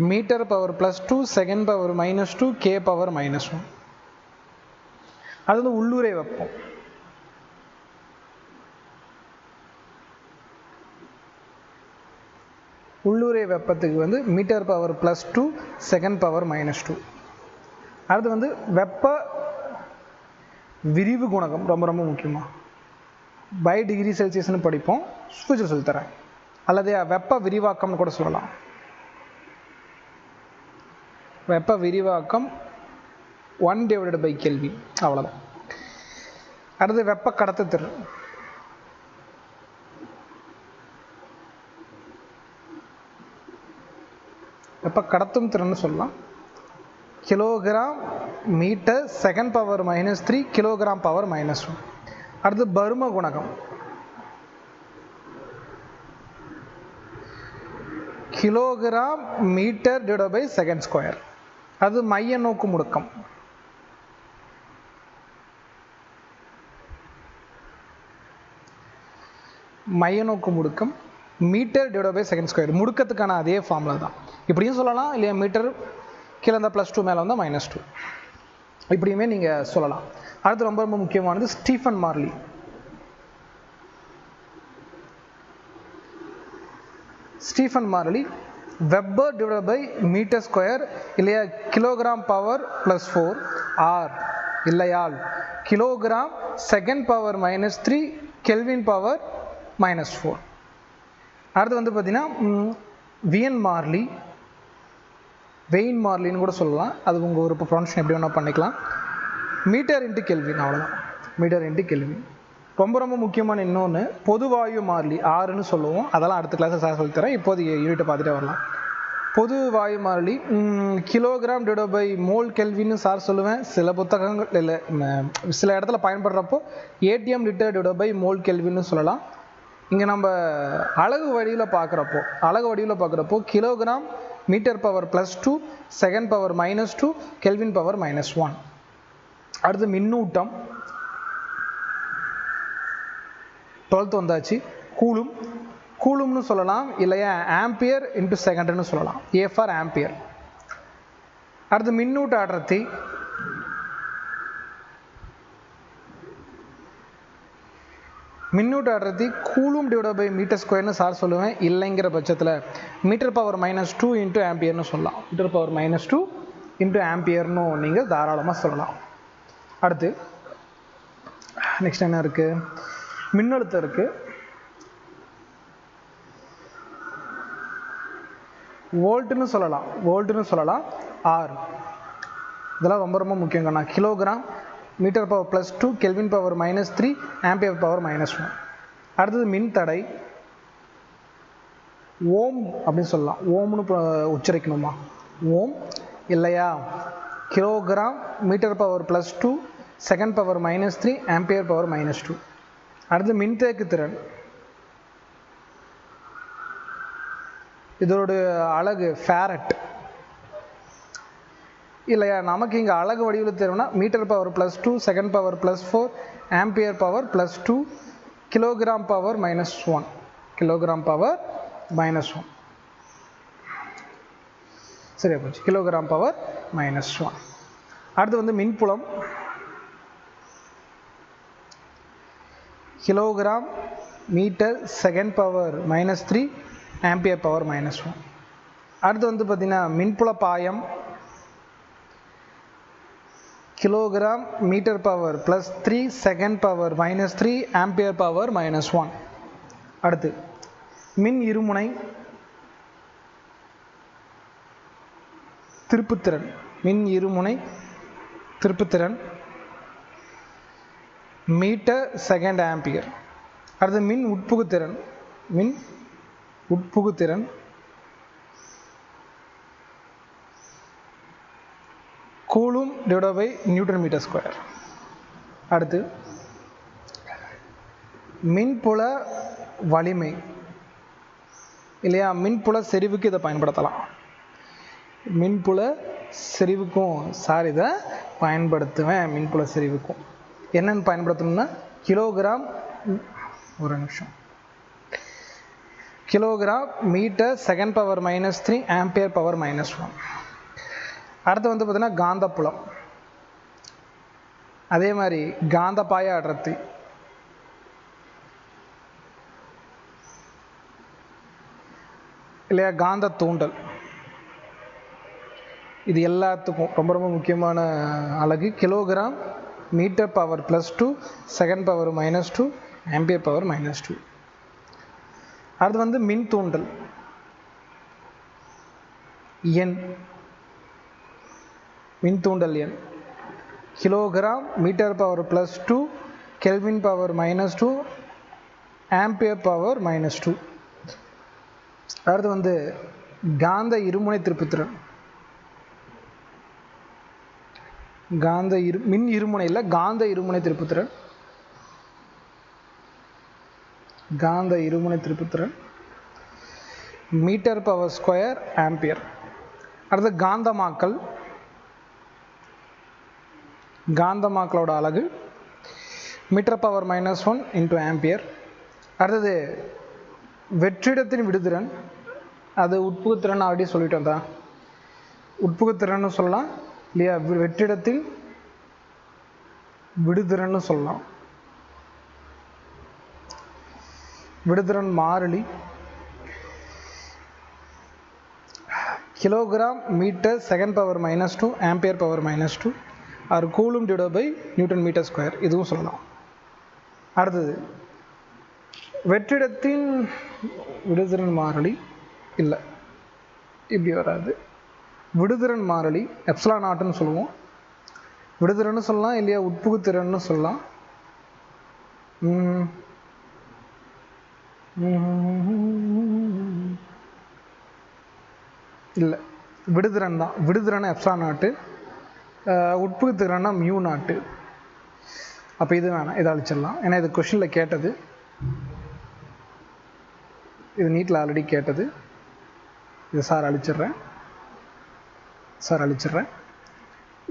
Metre power +2 second power -2 K power -1. அது வந்து உள்ளுறை வெப்பம். உள்ளுறை வெப்பத்துக்கு வந்து மீட்டர் பவர் +2 செகண்ட் பவர் -2. அடுத்து வந்து வெப்ப விரிவு குணகம், ரொம்ப ரொம்ப முக்கியமாக பை டிகிரி செல்சியஸ்னு படிப்போம், ஃபியூச்சர் சொல்லித்தரேன். அல்லது வெப்ப விரிவாக்கம்னு கூட சொல்லலாம். வெப்ப விரிவாக்கம் 1/Kelvin, அவ்வளோதான். அடுத்து வெப்ப கடத்துத்திறன். வெப்ப கடத்தும் திறன் சொல்லலாம். Kilogram metre second power -3 kilogram power -1. அடுத்து பரும குணகம். Kilogram metre divided by second square. அது மைய நோக்கு முடுக்கம். மைய நோக்கு முடுக்கம் metre divided by second square. முடுக்கத்துக்கான அதே ஃபார்முலா தான். இப்படியும் சொல்லலாம் இல்லையா, மீட்டர் கீழே இருந்தால் +2 மேலே வந்தால் -2, இப்படியுமே நீங்கள் சொல்லலாம். அடுத்து ரொம்ப ரொம்ப முக்கியமானது Stefan Marley. Stefan Marley weber divided by metre square இல்லையா, கிலோகிராம் பவர் +4 ஆர் இல்லையால் kilogram second power -3 kelvin power -4. அடுத்து வந்து பார்த்தீங்கன்னா வியன் மார்லி, வெயின் மார்லின்னு கூட சொல்லலாம், அது உங்கள் ஒரு ப்ரொனன்சியேஷன் எப்படி வேணால் பண்ணிக்கலாம். மீட்டர் இன்ட்டு கெல்வின், அவ்வளோதான், மீட்டர் இன்ட்டு கெல்வின். ரொம்ப ரொம்ப முக்கியமான இன்னொன்று பொதுவாயு மாறிலி, ஆறுன்னு சொல்லுவோம், அதெல்லாம் அடுத்த கிளாஸில் சார் சொல்லித்தரேன். இப்போது யூனிட்டை பார்த்துட்டே வரலாம். பொது வாயு மாறிலி கிலோகிராம் டிவைடட் பை மோல் கெல்வின்னு சார் சொல்லுவேன். சில புத்தகங்கள் இல்லை, சில இடத்துல பயன்படுறப்போ ATM litre divided by mole கெல்வின்னு சொல்லலாம். இங்கே நம்ம அலகு வடிவில் பார்க்குறப்போ kilogram metre power +2 second power -2 kelvin power -1. அடுத்து மின்னூட்டம் 12th வந்தாச்சு. கூலும்னு சொல்லலாம் இல்லையா, ஆம்பியர் இன்ட்டு செகண்ட்னு சொல்லலாம், ஏ ஃபார் ஆம்பியர். அடுத்து மின்னூட்ட அடர்த்தி கூலும் டிவைடட் பை மீட்டர் ஸ்கொயர்னு சார் சொல்லுவேன். இல்லைங்கிற பட்சத்தில் மீட்டர் பவர் -2 இன்ட்டு ஆம்பியர்னு சொல்லலாம், மீட்டர் பவர் -2 இன்ட்டு ஆம்பியர்னு நீங்கள் தாராளமாக சொல்லலாம். அடுத்து நெக்ஸ்ட் என்ன இருக்குது, மின்னழுத்தம் இருக்குது. வோல்ட்டுன்னு சொல்லலாம், ஆர். இதெல்லாம் ரொம்ப ரொம்ப முக்கியங்கண்ணா. Kilogram metre power +2 kelvin power -3 ampere power -1. அடுத்தது மின் தடை, ஓம் அப்படின்னு சொல்லலாம், ஓம்னு உச்சரிக்கணுமா, ஓம் இல்லையா, kilogram metre power +2 second power -3 ampere power -2. அடுத்து மின்தேக்கு திறன், இதோட அலகு ஃபேரட் இல்லையா. நமக்கு இங்கே அலகு வடிவில் தேவைன்னா metre power +2 second power +4 ampere power +2 kilogram power -1 சரியா போச்சு, கிலோகிராம் பவர் -1. அடுத்து வந்து மின்புலம், kilogram metre second power -3 ampere power -1. அடுத்து வந்து பார்த்தீங்கன்னா மின்புல பாயம், kilogram metre power +3 second power -3 ampere power -1. அடுத்து மின் இருமுனை திருப்புத்திறன் மீட்டர் செகண்ட் ஆம்பியர். அடுத்து மின் உட்புகுத்திறன் coulomb divided by newton metre square. அடுத்து மின்புல வலிமை இல்லையா, மின்புல செறிவுக்கு இதை பயன்படுத்தலாம், மின்புல செறிவுக்கும் சார் இதை பயன்படுத்துவேன். மின்புல செறிவுக்கும் என்னென்னு பயன்படுத்தணும்னா kilogram metre second power -3 ampere power -1. அடுத்து வந்து பார்த்தீங்கன்னா காந்தப்புலம், அதே மாதிரி காந்தப்பாய அடர்த்தி இல்லையா, காந்த தூண்டல், இது எல்லாத்துக்கும் ரொம்ப ரொம்ப முக்கியமான அலகு kilogram metre power +2 second power -2 ampere power -2. அடுத்து வந்து மின் தூண்டல் எண், kilogram metre power +2 kelvin power -2 ampere power -2. அடுத்து வந்து காந்த இருமுனை திருப்புத்திறன், மின் இருமுனை இல்லை, காந்த இருமுனை திருப்புத்திறன் மீட்டர் பவர் ஸ்கொயர் ஆம்பியர். அடுத்து காந்தமாக்கலோட அலகு மீட்டர் பவர் -1 இன்ட்டு ஆம்பியர். அடுத்தது வெற்றிடத்தின் விடுதிறன், அது உட்புகுத்திறன் ஆல்ரெடி சொல்லிட்டோம் தான், உட்புகுத்திறன்னு சொல்லலாம் இல்லையா, வெற்றிடத்தில் விடுதிறன்னு சொல்லலாம். விடுதிறன் மாறிலி kilogram metre second power -2 ampere power -2 or coulomb divided by newton metre square, இதுவும் சொல்லலாம். அடுத்தது வெற்றிடத்தின் விடுதிறன் மாறிலி இல்லை, இப்படி வராது. விடுதிறன் மாறிலி எப்சிலான் நாட்னு சொல்லுவோம். விடுதிறன்னு சொல்லலாம் இல்லையா, உட்புகுத்திறன்னு சொல்லலாம். இல்லை, விடுதிறன் தான். விடுதிறன் எப்சிலான் நாட்டு, உட்புகுத்திறன்னா மியூ நாட்டு. அப்போ இது வேணாம், இதை அழிச்சிடலாம். ஏன்னா இது கொஷினில் கேட்டது, இது நீட்டில் ஆல்ரெடி கேட்டது. இது சார் அழிச்சிட்றேன்.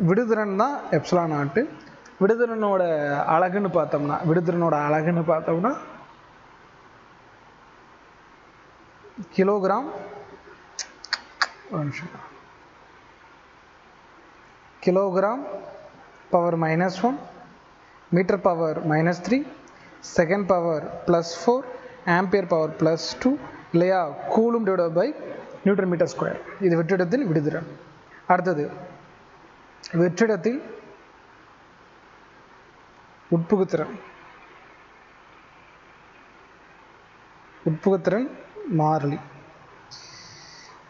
விடுதிறன் தான் எப்சிலான் நாட்டு. விடுதிறனோட அலகுன்னு பார்த்தோம்னா kilogram power -1 metre power -3 second power +4 ampere power +2 இல்லையா, coulomb divided by newton metre square. இது வெற்றிடத்தின் விடுதிறன். அடுத்தது வெற்றிடத்தில் உட்புகுத்திறன் மாறிலி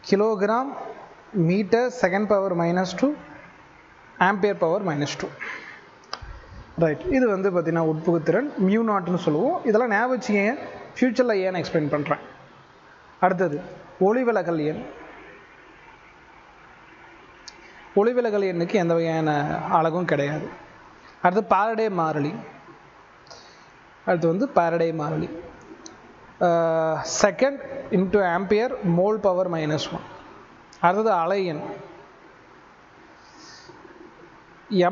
kilogram metre second power -2 ampere power -2. Right, இது வந்து பார்த்தீங்கன்னா உட்புகுத்திறன் மியூ நாட்னு சொல்லுவோம். இதெல்லாம் ஞாபகம் வச்சுக்கங்க, ஃப்யூச்சரில் ஏன்னு எக்ஸ்பிளைன் பண்ணுறேன். அடுத்தது ஒளிவிலகல் எண். ஒளிவிலகல் எண்ணுக்கு எந்த வகையான அலகும் கிடையாது. அடுத்து பாரடே மாறிலி, second into ampere mole power -1. அடுத்தது அலை எண்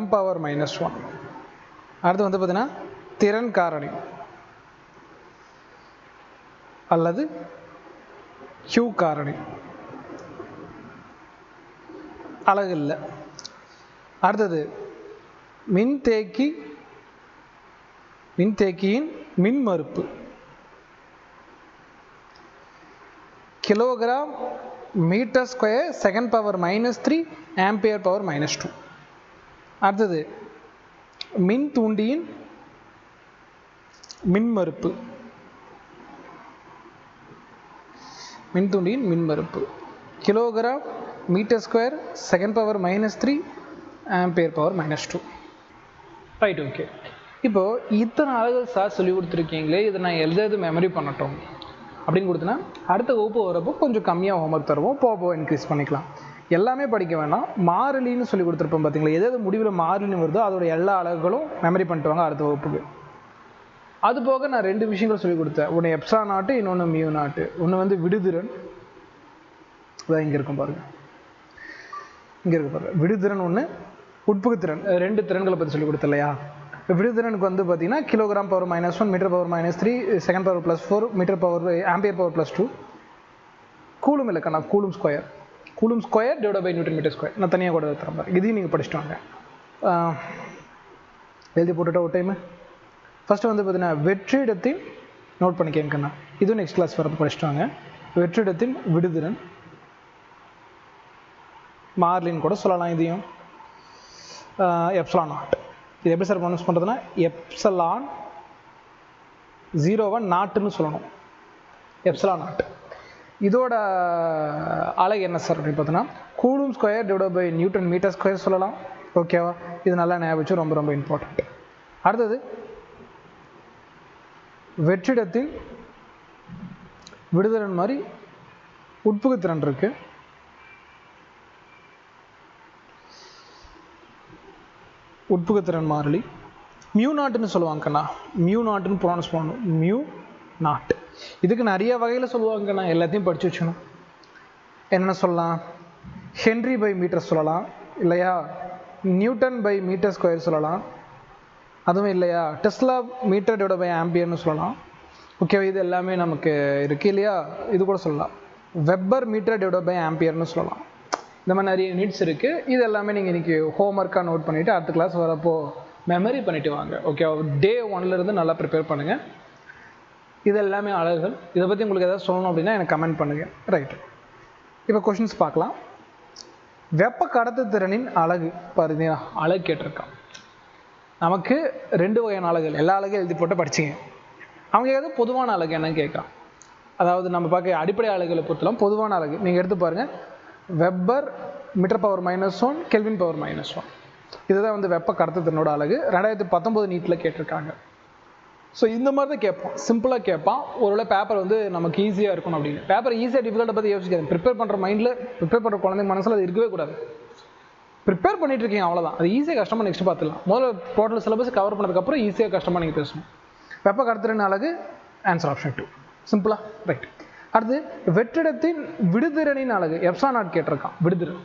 m பவர் -1. அடுத்து வந்து பார்த்தீங்கன்னா திறன் காரணி அல்லது Q காரணி, அலகு இல்லை. அடுத்தது மின்தேக்கியின் மின்மறுப்பு kilogram metre square second power -3 ampere power -2. அடுத்தது மின் தூண்டியின் மின்மறுப்பு kilogram metre square second power -3 ampere power -2. Right, okay. இப்போது இத்தனை அலகுகள் சார் சொல்லி கொடுத்துருக்கீங்களே, இதை நான் எழுத மெமரி பண்ணட்டும் அப்படின்னு கொடுத்தனா அடுத்த வகுப்பு வரப்போ கொஞ்சம் கம்மியாக ஹோம்ஒர்க் தருவோம், போக இன்க்ரீஸ் பண்ணிக்கலாம். எல்லாமே படிக்க வேண்டாம், மாறிலின்னு சொல்லி கொடுத்துருப்போம் பார்த்தீங்களா, எதாவது முடிவில் மாறிலின்னு வருதோ அதோட எல்லா அலகுகளும் மெமரி பண்ணிட்டு வாங்க அடுத்த வகுப்புக்கு. அது போக நான் 2 விஷயங்கள் சொல்லி கொடுத்தேன். ஒன்று எப்சிலான் நாட்டு, இன்னொன்று மியூ நாட்டு. ஒன்று வந்து விடுதிறன், அதான் இங்கே இருக்கும் பாருங்க, விடுதிறன் ஒன்று, உட்புகுத்திறன், 2 திறன்களை பற்றி சொல்லி கொடுத்தேன் இல்லையா. விடுதிறனுக்கு வந்து பார்த்தீங்கன்னா kilogram power -1 metre power -3 second power +4 metre power ampere power +2 coulomb இல்லைக்கா, coulomb square divide by newton metre square. நான் தனியாக கூட தரேன் பாருங்க, இதையும் நீங்கள் படிச்சுட்டு வாங்க. எழுதி போட்டுட்டா ஒரு டைமு. ஃபஸ்ட்டு வந்து பார்த்தீங்கன்னா வெற்றிடத்தின் நோட் பண்ணிக்கேங்கண்ணா, இதுவும் நெக்ஸ்ட் கிளாஸ் வரப்போ படிச்சுட்டு வாங்க. வெற்றிடத்தின் விடுதிறன் மாறிலின்னு கூட சொல்லலாம். இதையும் எப்சிலான் நாட், இது எப்படி சார் ப்ரொனவுன்ஸ் பண்ணுறதுன்னா எப்சிலான் 0 நாட்டுன்னு சொல்லணும், எப்சிலான் நாட். இதோட அலகு என்ன சார் அப்படின்னு பார்த்தோன்னா coulomb square divide by newton metre square சொல்லலாம். ஓகேவா, இது நல்லா ஞாபகம் வச்சு, ரொம்ப ரொம்ப இம்பார்ட்டன்ட். அடுத்தது வெற்றிடத்தில் விடுதிறன் மாதிரி உட்புகுத்திறன் இருக்கு. உட்புகுத்திறன் மாறிலி மியூ நாட்டுன்னு சொல்லுவாங்கண்ணா, மியூ நாட்டுன்னு ப்ரொனவுன்ஸ் பண்ணணும், மியூ நாட். இதுக்கு நிறைய வகையில் சொல்லுவாங்க, நான் எல்லாத்தையும் படித்து வச்சுக்கணும். என்னென்ன சொல்லலாம்? ஹென்ரி பை மீட்டர் சொல்லலாம் இல்லையா, நியூட்டன் பை மீட்டர் ஸ்கொயர் சொல்லலாம், அதுவும் இல்லையா டெஸ்லா மீட்டர் டிவைட் பை ஆம்பியர்னு சொல்லலாம். ஓகே, இது எல்லாமே நமக்கு இருக்குது இல்லையா. இது கூட சொல்லலாம் வெப்பர் மீட்டர் டிவைட் பை ஆம்பியர்னு சொல்லலாம். இந்த மாதிரி நிறைய யூனிட்ஸ் இருக்குது. இது எல்லாமே நீங்கள் இன்றைக்கி ஹோம்ஒர்க்காக நோட் பண்ணிவிட்டு அடுத்த கிளாஸ் வரப்போ மெமரி பண்ணிவிட்டு வாங்க. ஓகே, டே 1லேருந்து நல்லா ப்ரிப்பேர் பண்ணுங்கள். இது எல்லாமே அலகுகள். இதை பற்றி உங்களுக்கு எதாவது சொல்லணும் அப்படின்னா எனக்கு கமெண்ட் பண்ணுங்கள். ரைட்டு, இப்போ கொஷின்ஸ் பார்க்கலாம். வெப்ப கடத்து திறனின் அலகு பாருங்க, அலகு கேட்டிருக்கான். நமக்கு 2 வகையான அலகுகள், எல்லா அலகையும் எழுதி போட்டு படிச்சிங்க. அவங்க ஏதாவது பொதுவான அலகு என்னன்னு கேட்குறான். அதாவது நம்ம பார்க்க அடிப்படை அலகுகளை பொறுத்தலாம் பொதுவான அலகு நீங்கள் எடுத்து பாருங்கள். Weber metre power -1 kelvin power -1. இதுதான் வந்து வெப்ப கடத்துத்திறனோட அலகு. 2019 நீட்டில் கேட்டிருக்காங்க. ஸோ இந்த மாதிரி தான் கேட்பான், சிம்பிளாக கேட்பான். ஒருவேளை பேப்பர் வந்து நமக்கு ஈஸியாக இருக்கணும் அப்படின்னு. பேப்பர் ஈஸியாக டிஃபிகல்ட்டை பற்றி யோசிக்காது. ப்ரிப்பேர் பண்ணுற மைண்டில், ப்ரிப்பேர் பண்ணுற குழந்தைங்க மனசில் அது இருக்கவே கூடாது. ப்ரிப்பேர் பண்ணிட்டு இருக்கீங்க அவ்வளோதான், அது ஈஸியாக கஷ்டமாக நெக்ஸ்ட் பார்த்துக்கலாம். முதல்ல டோட்டல் சிலபஸ் கவர் பண்ணதுக்கப்புறம் ஈஸியாக கஷ்டமாக நீங்கள் பேசணும். வெப்ப கடத்துத்திறன் அலகு ஆன்சர் ஆப்ஷன் 2 சிம்பிளா. ரைட், அடுத்து வெற்றிடத்தின் விடுதிறனின் அலகு எப்சான் கேட்டிருக்கான். விடுதிறன்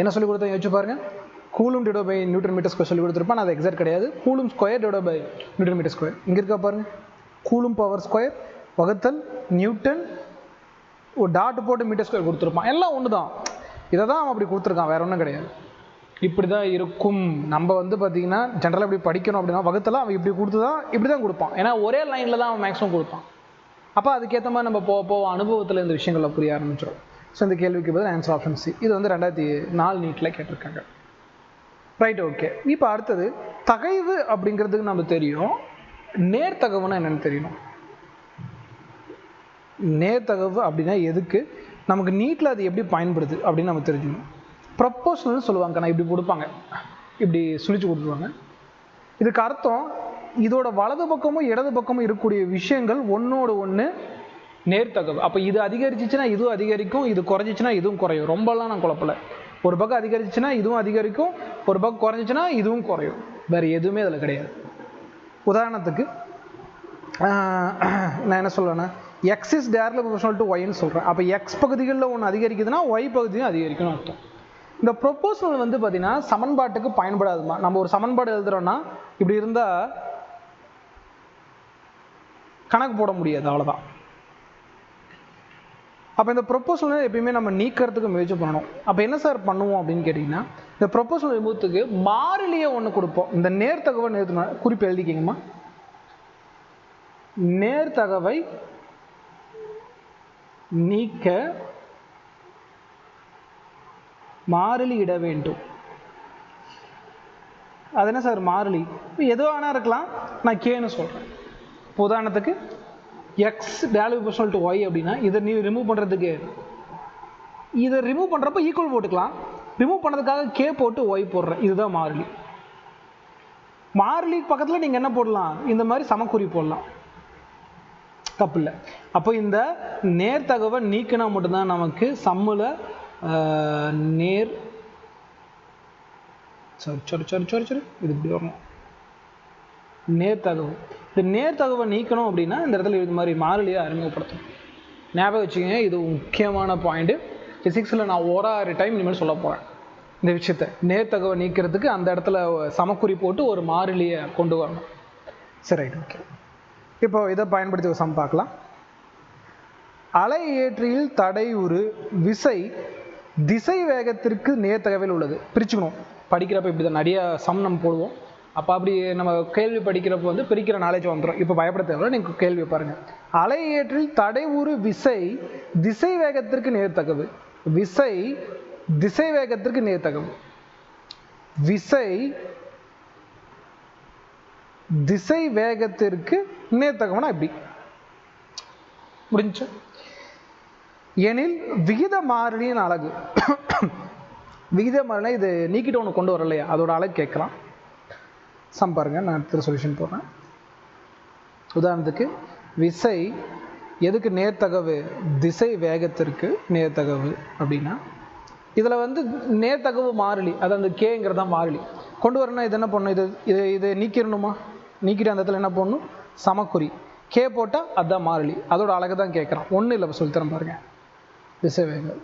என்ன சொல்லி கொடுத்தா யோசிச்சு பாருங்க. Coulomb divide by newton metre square சொல்லி கொடுத்துருப்பான். அது எக்ஸாக்ட் கிடையாது. Coulomb square divide by newton metre square. இங்கே இருக்கா பாருங்க, கூலும் பவர் ஸ்கொயர் வகுத்தல் நியூட்டன் ஒரு டாட் போட்டு மீட்டர் ஸ்கொயர் கொடுத்துருப்பான். எல்லாம் ஒன்று தான். இதை தான் அவன் அப்படி கொடுத்துருக்கான், வேற ஒன்றும் கிடையாது. இப்படி தான் இருக்கும். நம்ம வந்து பார்த்தீங்கன்னா ஜென்ரலாக இப்படி படிக்கணும் அப்படின்னா வகுத்தலாம் அவன் இப்படி கொடுத்து தான் இப்படி தான் கொடுப்பான். ஏன்னா ஒரே லைனில் தான் அவன் மேக்ஸிமம் கொடுப்பான். அப்போ அதுக்கேற்ற மாதிரி நம்ம போக அனுபவத்தில் இந்த விஷயங்களை புரிய ஆரம்பிச்சிடும். ஸோ இந்த கேள்விக்கு பதில் ஆன்சர் ஆப்ஷன் சி. இது வந்து 2004 நீட்டில் கேட்டிருக்காங்க. Right, okay. இப்போ அடுத்தது தகைவு அப்படிங்கிறதுக்கு நம்ம தெரியும். நேர்த்தகவுன்னா என்னென்னு தெரியணும். நேர்த்தகவு அப்படின்னா எதுக்கு, நமக்கு நீட்டில் அது எப்படி பயன்படுது அப்படின்னு நம்ம தெரிஞ்சுக்கணும். ப்ரொப்போஷனல்னு சொல்லுவாங்க, நான் இப்படி கொடுப்பாங்க, இப்படி சுழிச்சு கொடுத்துருவாங்க. இதுக்கு அர்த்தம் இதோட வலது பக்கமும் இடது பக்கமும் இருக்கக்கூடிய விஷயங்கள் ஒன்றோடு ஒன்று நேர்த்தகவு. அப்போ இது அதிகரிச்சிச்சுன்னா இதுவும் அதிகரிக்கும், இது குறைஞ்சிச்சுன்னா இதுவும் குறையும். ரொம்பலாம் நான் குழப்பல. ஒரு பக்கம் அதிகரிச்சுன்னா இதுவும் அதிகரிக்கும், ஒரு பக்கம் குறைஞ்சிச்சுன்னா இதுவும் குறையும். வேறு எதுவுமே அதில் கிடையாது. உதாரணத்துக்கு நான் என்ன சொல்கிறேன்னா X is directly proportional to ஒய்ன்னு சொல்கிறேன். அப்போ எக்ஸ் பகுதிகளில் ஒன்று அதிகரிக்குதுன்னா ஒய் பகுதியும் அதிகரிக்கணும்னு அர்த்தம். இந்த ப்ரொப்போஷனல் வந்து பார்த்தீங்கன்னா சமன்பாட்டுக்கு பயன்படாதுமா. நம்ம ஒரு சமன்பாடு எழுதுகிறோன்னா இப்படி இருந்தால் கணக்கு போட முடியாது, அவ்வளோதான். அப்போ இந்த ப்ரொப்போஷனல் எப்பயுமே நம்ம நீக்கிறதுக்கு முயற்சி பண்ணணும். அப்போ என்ன சார் பண்ணுவோம் அப்படின்னு கேட்டிங்கன்னா, இந்த ப்ரொப்போஷனல் ரிமூவத்துக்கு மாறிலியை ஒன்று கொடுப்போம். இந்த நேர்த்தகவை குறிப்பு எழுதிக்கிங்கம்மா. நேர்த்தகவை நீக்க மாறிலி இட வேண்டும். அது என்ன சார் மாறிலி? எதோ ஆனால் இருக்கலாம், நான் கேன்னு சொல்கிறேன். இப்போ உதாரணத்துக்கு X directly proportional to Y அப்படின்னா இதை நீ ரிமூவ் பண்ணுறதுக்கு, இதை ரிமூவ் பண்ணுறப்ப ஈக்குவல் போட்டுக்கலாம். ரிமூவ் பண்ணுறதுக்காக கே போட்டு ஒய் போடுறேன். இதுதான் மாறிலி. மாறிலி பக்கத்தில் நீங்கள் என்ன போடலாம், இந்த மாதிரி சமக்குறி போடலாம், தப்பு இல்லை. அப்போ இந்த நேர்த்தகவை நீக்கினா மட்டும்தான் நமக்கு சம்மில் நேர் இது இப்படி வரணும். நேர்த்தகவு, இந்த நேர்த்தகவை நீக்கணும் அப்படின்னா இந்த இடத்துல இது மாதிரி மாறிலியை அறிமுகப்படுத்தணும். ஞாபகம் வச்சுக்கோங்க, இது முக்கியமான பாயிண்ட்டு. ஃபிசிக்ஸில் நான் ஒரு டைம் இனிமேல் சொல்ல போகிறேன் இந்த விஷயத்தை. நேர்த்தகவை நீக்கிறதுக்கு அந்த இடத்துல சமக்குறி போட்டு ஒரு மாறிலியை கொண்டு வரணும். சரி, ரைட், ஓகே. இப்போ இதை பயன்படுத்தி ஒரு சம் பார்க்கலாம். அலை ஏற்றியில் தடையுறு விசை திசை வேகத்திற்கு நேர்த்தகவில் உள்ளது. பிரிச்சுக்கணும். படிக்கிறப்ப இப்படி தான் நிறைய சம் நம்ம போடுவோம். அப்போ அப்படி நம்ம கேள்வி படிக்கிறப்போ வந்து பிரிக்கிற நாலேஜ் வந்துடும். இப்போ பயப்பட தேவையில்லை, நீங்கள் கேள்வி பாருங்கள். அலை ஏற்றில் தடையுறு விசை திசை வேகத்திற்கு நேர்த்தகவு. விசை திசை வேகத்திற்கு நேர்த்தகவு. விசை திசை வேகத்திற்கு நேர்த்தகவுனா இப்படி முடிஞ்சு. எனில் விகித மாறிலியின் அலகு. விகித மாறிலினா இது நீக்கிட்டு ஒன்று கொண்டு வரலையா, அதோட அலகு கேட்கலாம். சம் பாருங்க, நான் அடுத்த சொல்யூஷன் போடுறேன். உதாரணத்துக்கு விசை எதுக்கு நேர்த்தகவு, திசை வேகத்திற்கு நேர்த்தகவு அப்படின்னா இதில் வந்து நேர்த்தகவு மாறிலி, அது அந்த கேங்கிறதா மாறிலி கொண்டு வரணும்னா இது என்ன பண்ணணும், இது இதை நீக்கிடணுமா, நீக்கிட்டு அந்த இடத்துல என்ன பண்ணணும், சமக்குறி. கே போட்டால் அதுதான் மாறிலி. அதோட அழகு தான் கேட்குறான். ஒன்றும் இல்லை, சொல்லித்தரேன் பாருங்க. திசைவேகம்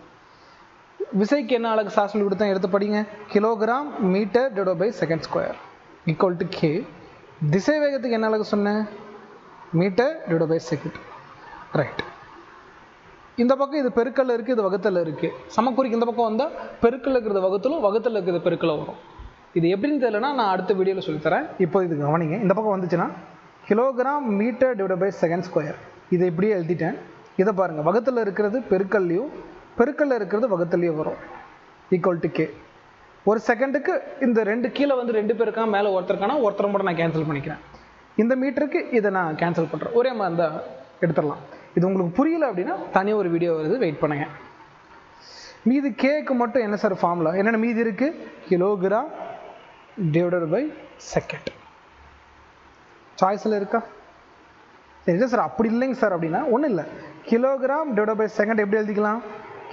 விசைக்கு என்ன அழகு சார் சொல்லி கொடுத்தேன், எடுத்து படிங்க. Kilogram metre divided by second square equal to K. திசை வேகத்துக்கு என்ன அழகு சொன்னேன், metre divided by second. Right. இந்த பக்கம் இது பெருக்கல்ல இருக்குது, இது வகுத்தல்ல இருக்குது. சமக்குறிக்கு இந்த பக்கம் வந்தால் பெருக்கல்ல இருக்கிறது வகுத்தலும், வகுத்தல்ல இருக்கிறது பெருக்கல வரும். இது எப்படின்னு தெரியலனா நான் அடுத்த வீடியோவில் சொல்லித்தரேன். இப்போ இது கவனிங்க. இந்த பக்கம் வந்துச்சுன்னா kilogram metre divided by second square. இதை இப்படியே எழுதிட்டேன். இதை பாருங்கள், வகுத்தில் இருக்கிறது பெருக்கல்லையும் பெருக்கல்ல இருக்கிறது வகுத்தல்லையும் வரும். Equal to K. ஒரு செகண்டுக்கு இந்த ரெண்டு கீழே வந்து 2 பேருக்கான மேலே ஒருத்தருக்கான ஒருத்தரை மட்டும் நான் கேன்சல் பண்ணிக்கிறேன். இந்த மீட்டருக்கு இதை நான் கேன்சல் பண்ணுறேன். ஒரே மாதிரி இருந்தால் எடுத்துடலாம். இது உங்களுக்கு புரியல அப்படின்னா தனியாக ஒரு வீடியோ வருது, வெயிட் பண்ணுங்கள். மீதி கேக்கு மட்டும் என்ன சார் ஃபார்முலா, என்னென்ன மீதி இருக்குது, கிலோகிராம் டிவைடட் பை செகண்ட். சாய்ஸில் இருக்கா? சரி சார் அப்படி இல்லைங்க சார் அப்படின்னா ஒன்றும் இல்லை. கிலோகிராம் டிவைடட் பை செகண்ட் எப்படி எழுதிக்கலாம்,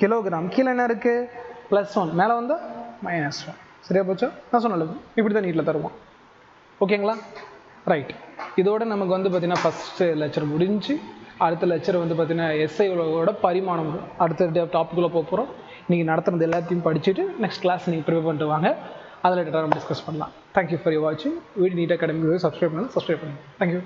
கிலோகிராம் கீழே என்ன இருக்குது +1, மேலே வந்தால் -1. சரியா போச்சா? நான் சொன்னது இப்படி தான் நீட்டில் தருவோம். ஓகேங்களா? ரைட். இதோட நமக்கு வந்து பார்த்திங்கன்னா ஃபஸ்ட்டு லெக்சர் முடிஞ்சு அடுத்த லெக்சர் வந்து பார்த்திங்கன்னா எஸ்ஐயோட பரிமாணம் அடுத்த டாப்பிக்குள்ளே போக போகிறோம். நீங்கள் நடத்துறது எல்லாத்தையும் படிச்சுட்டு நெக்ஸ்ட் கிளாஸ் நீங்கள் ப்ரிப்பேர் பண்ணிட்டு வாங்க. அதில் நம்ம டிஸ்கஸ் பண்ணலாம். தேங்க்யூ ஃபார் யூ வாட்சிங். வீடியோ நீட் அகாடமி சப்ஸ்கிரைப் பண்ணுங்கள். தேங்க்யூ.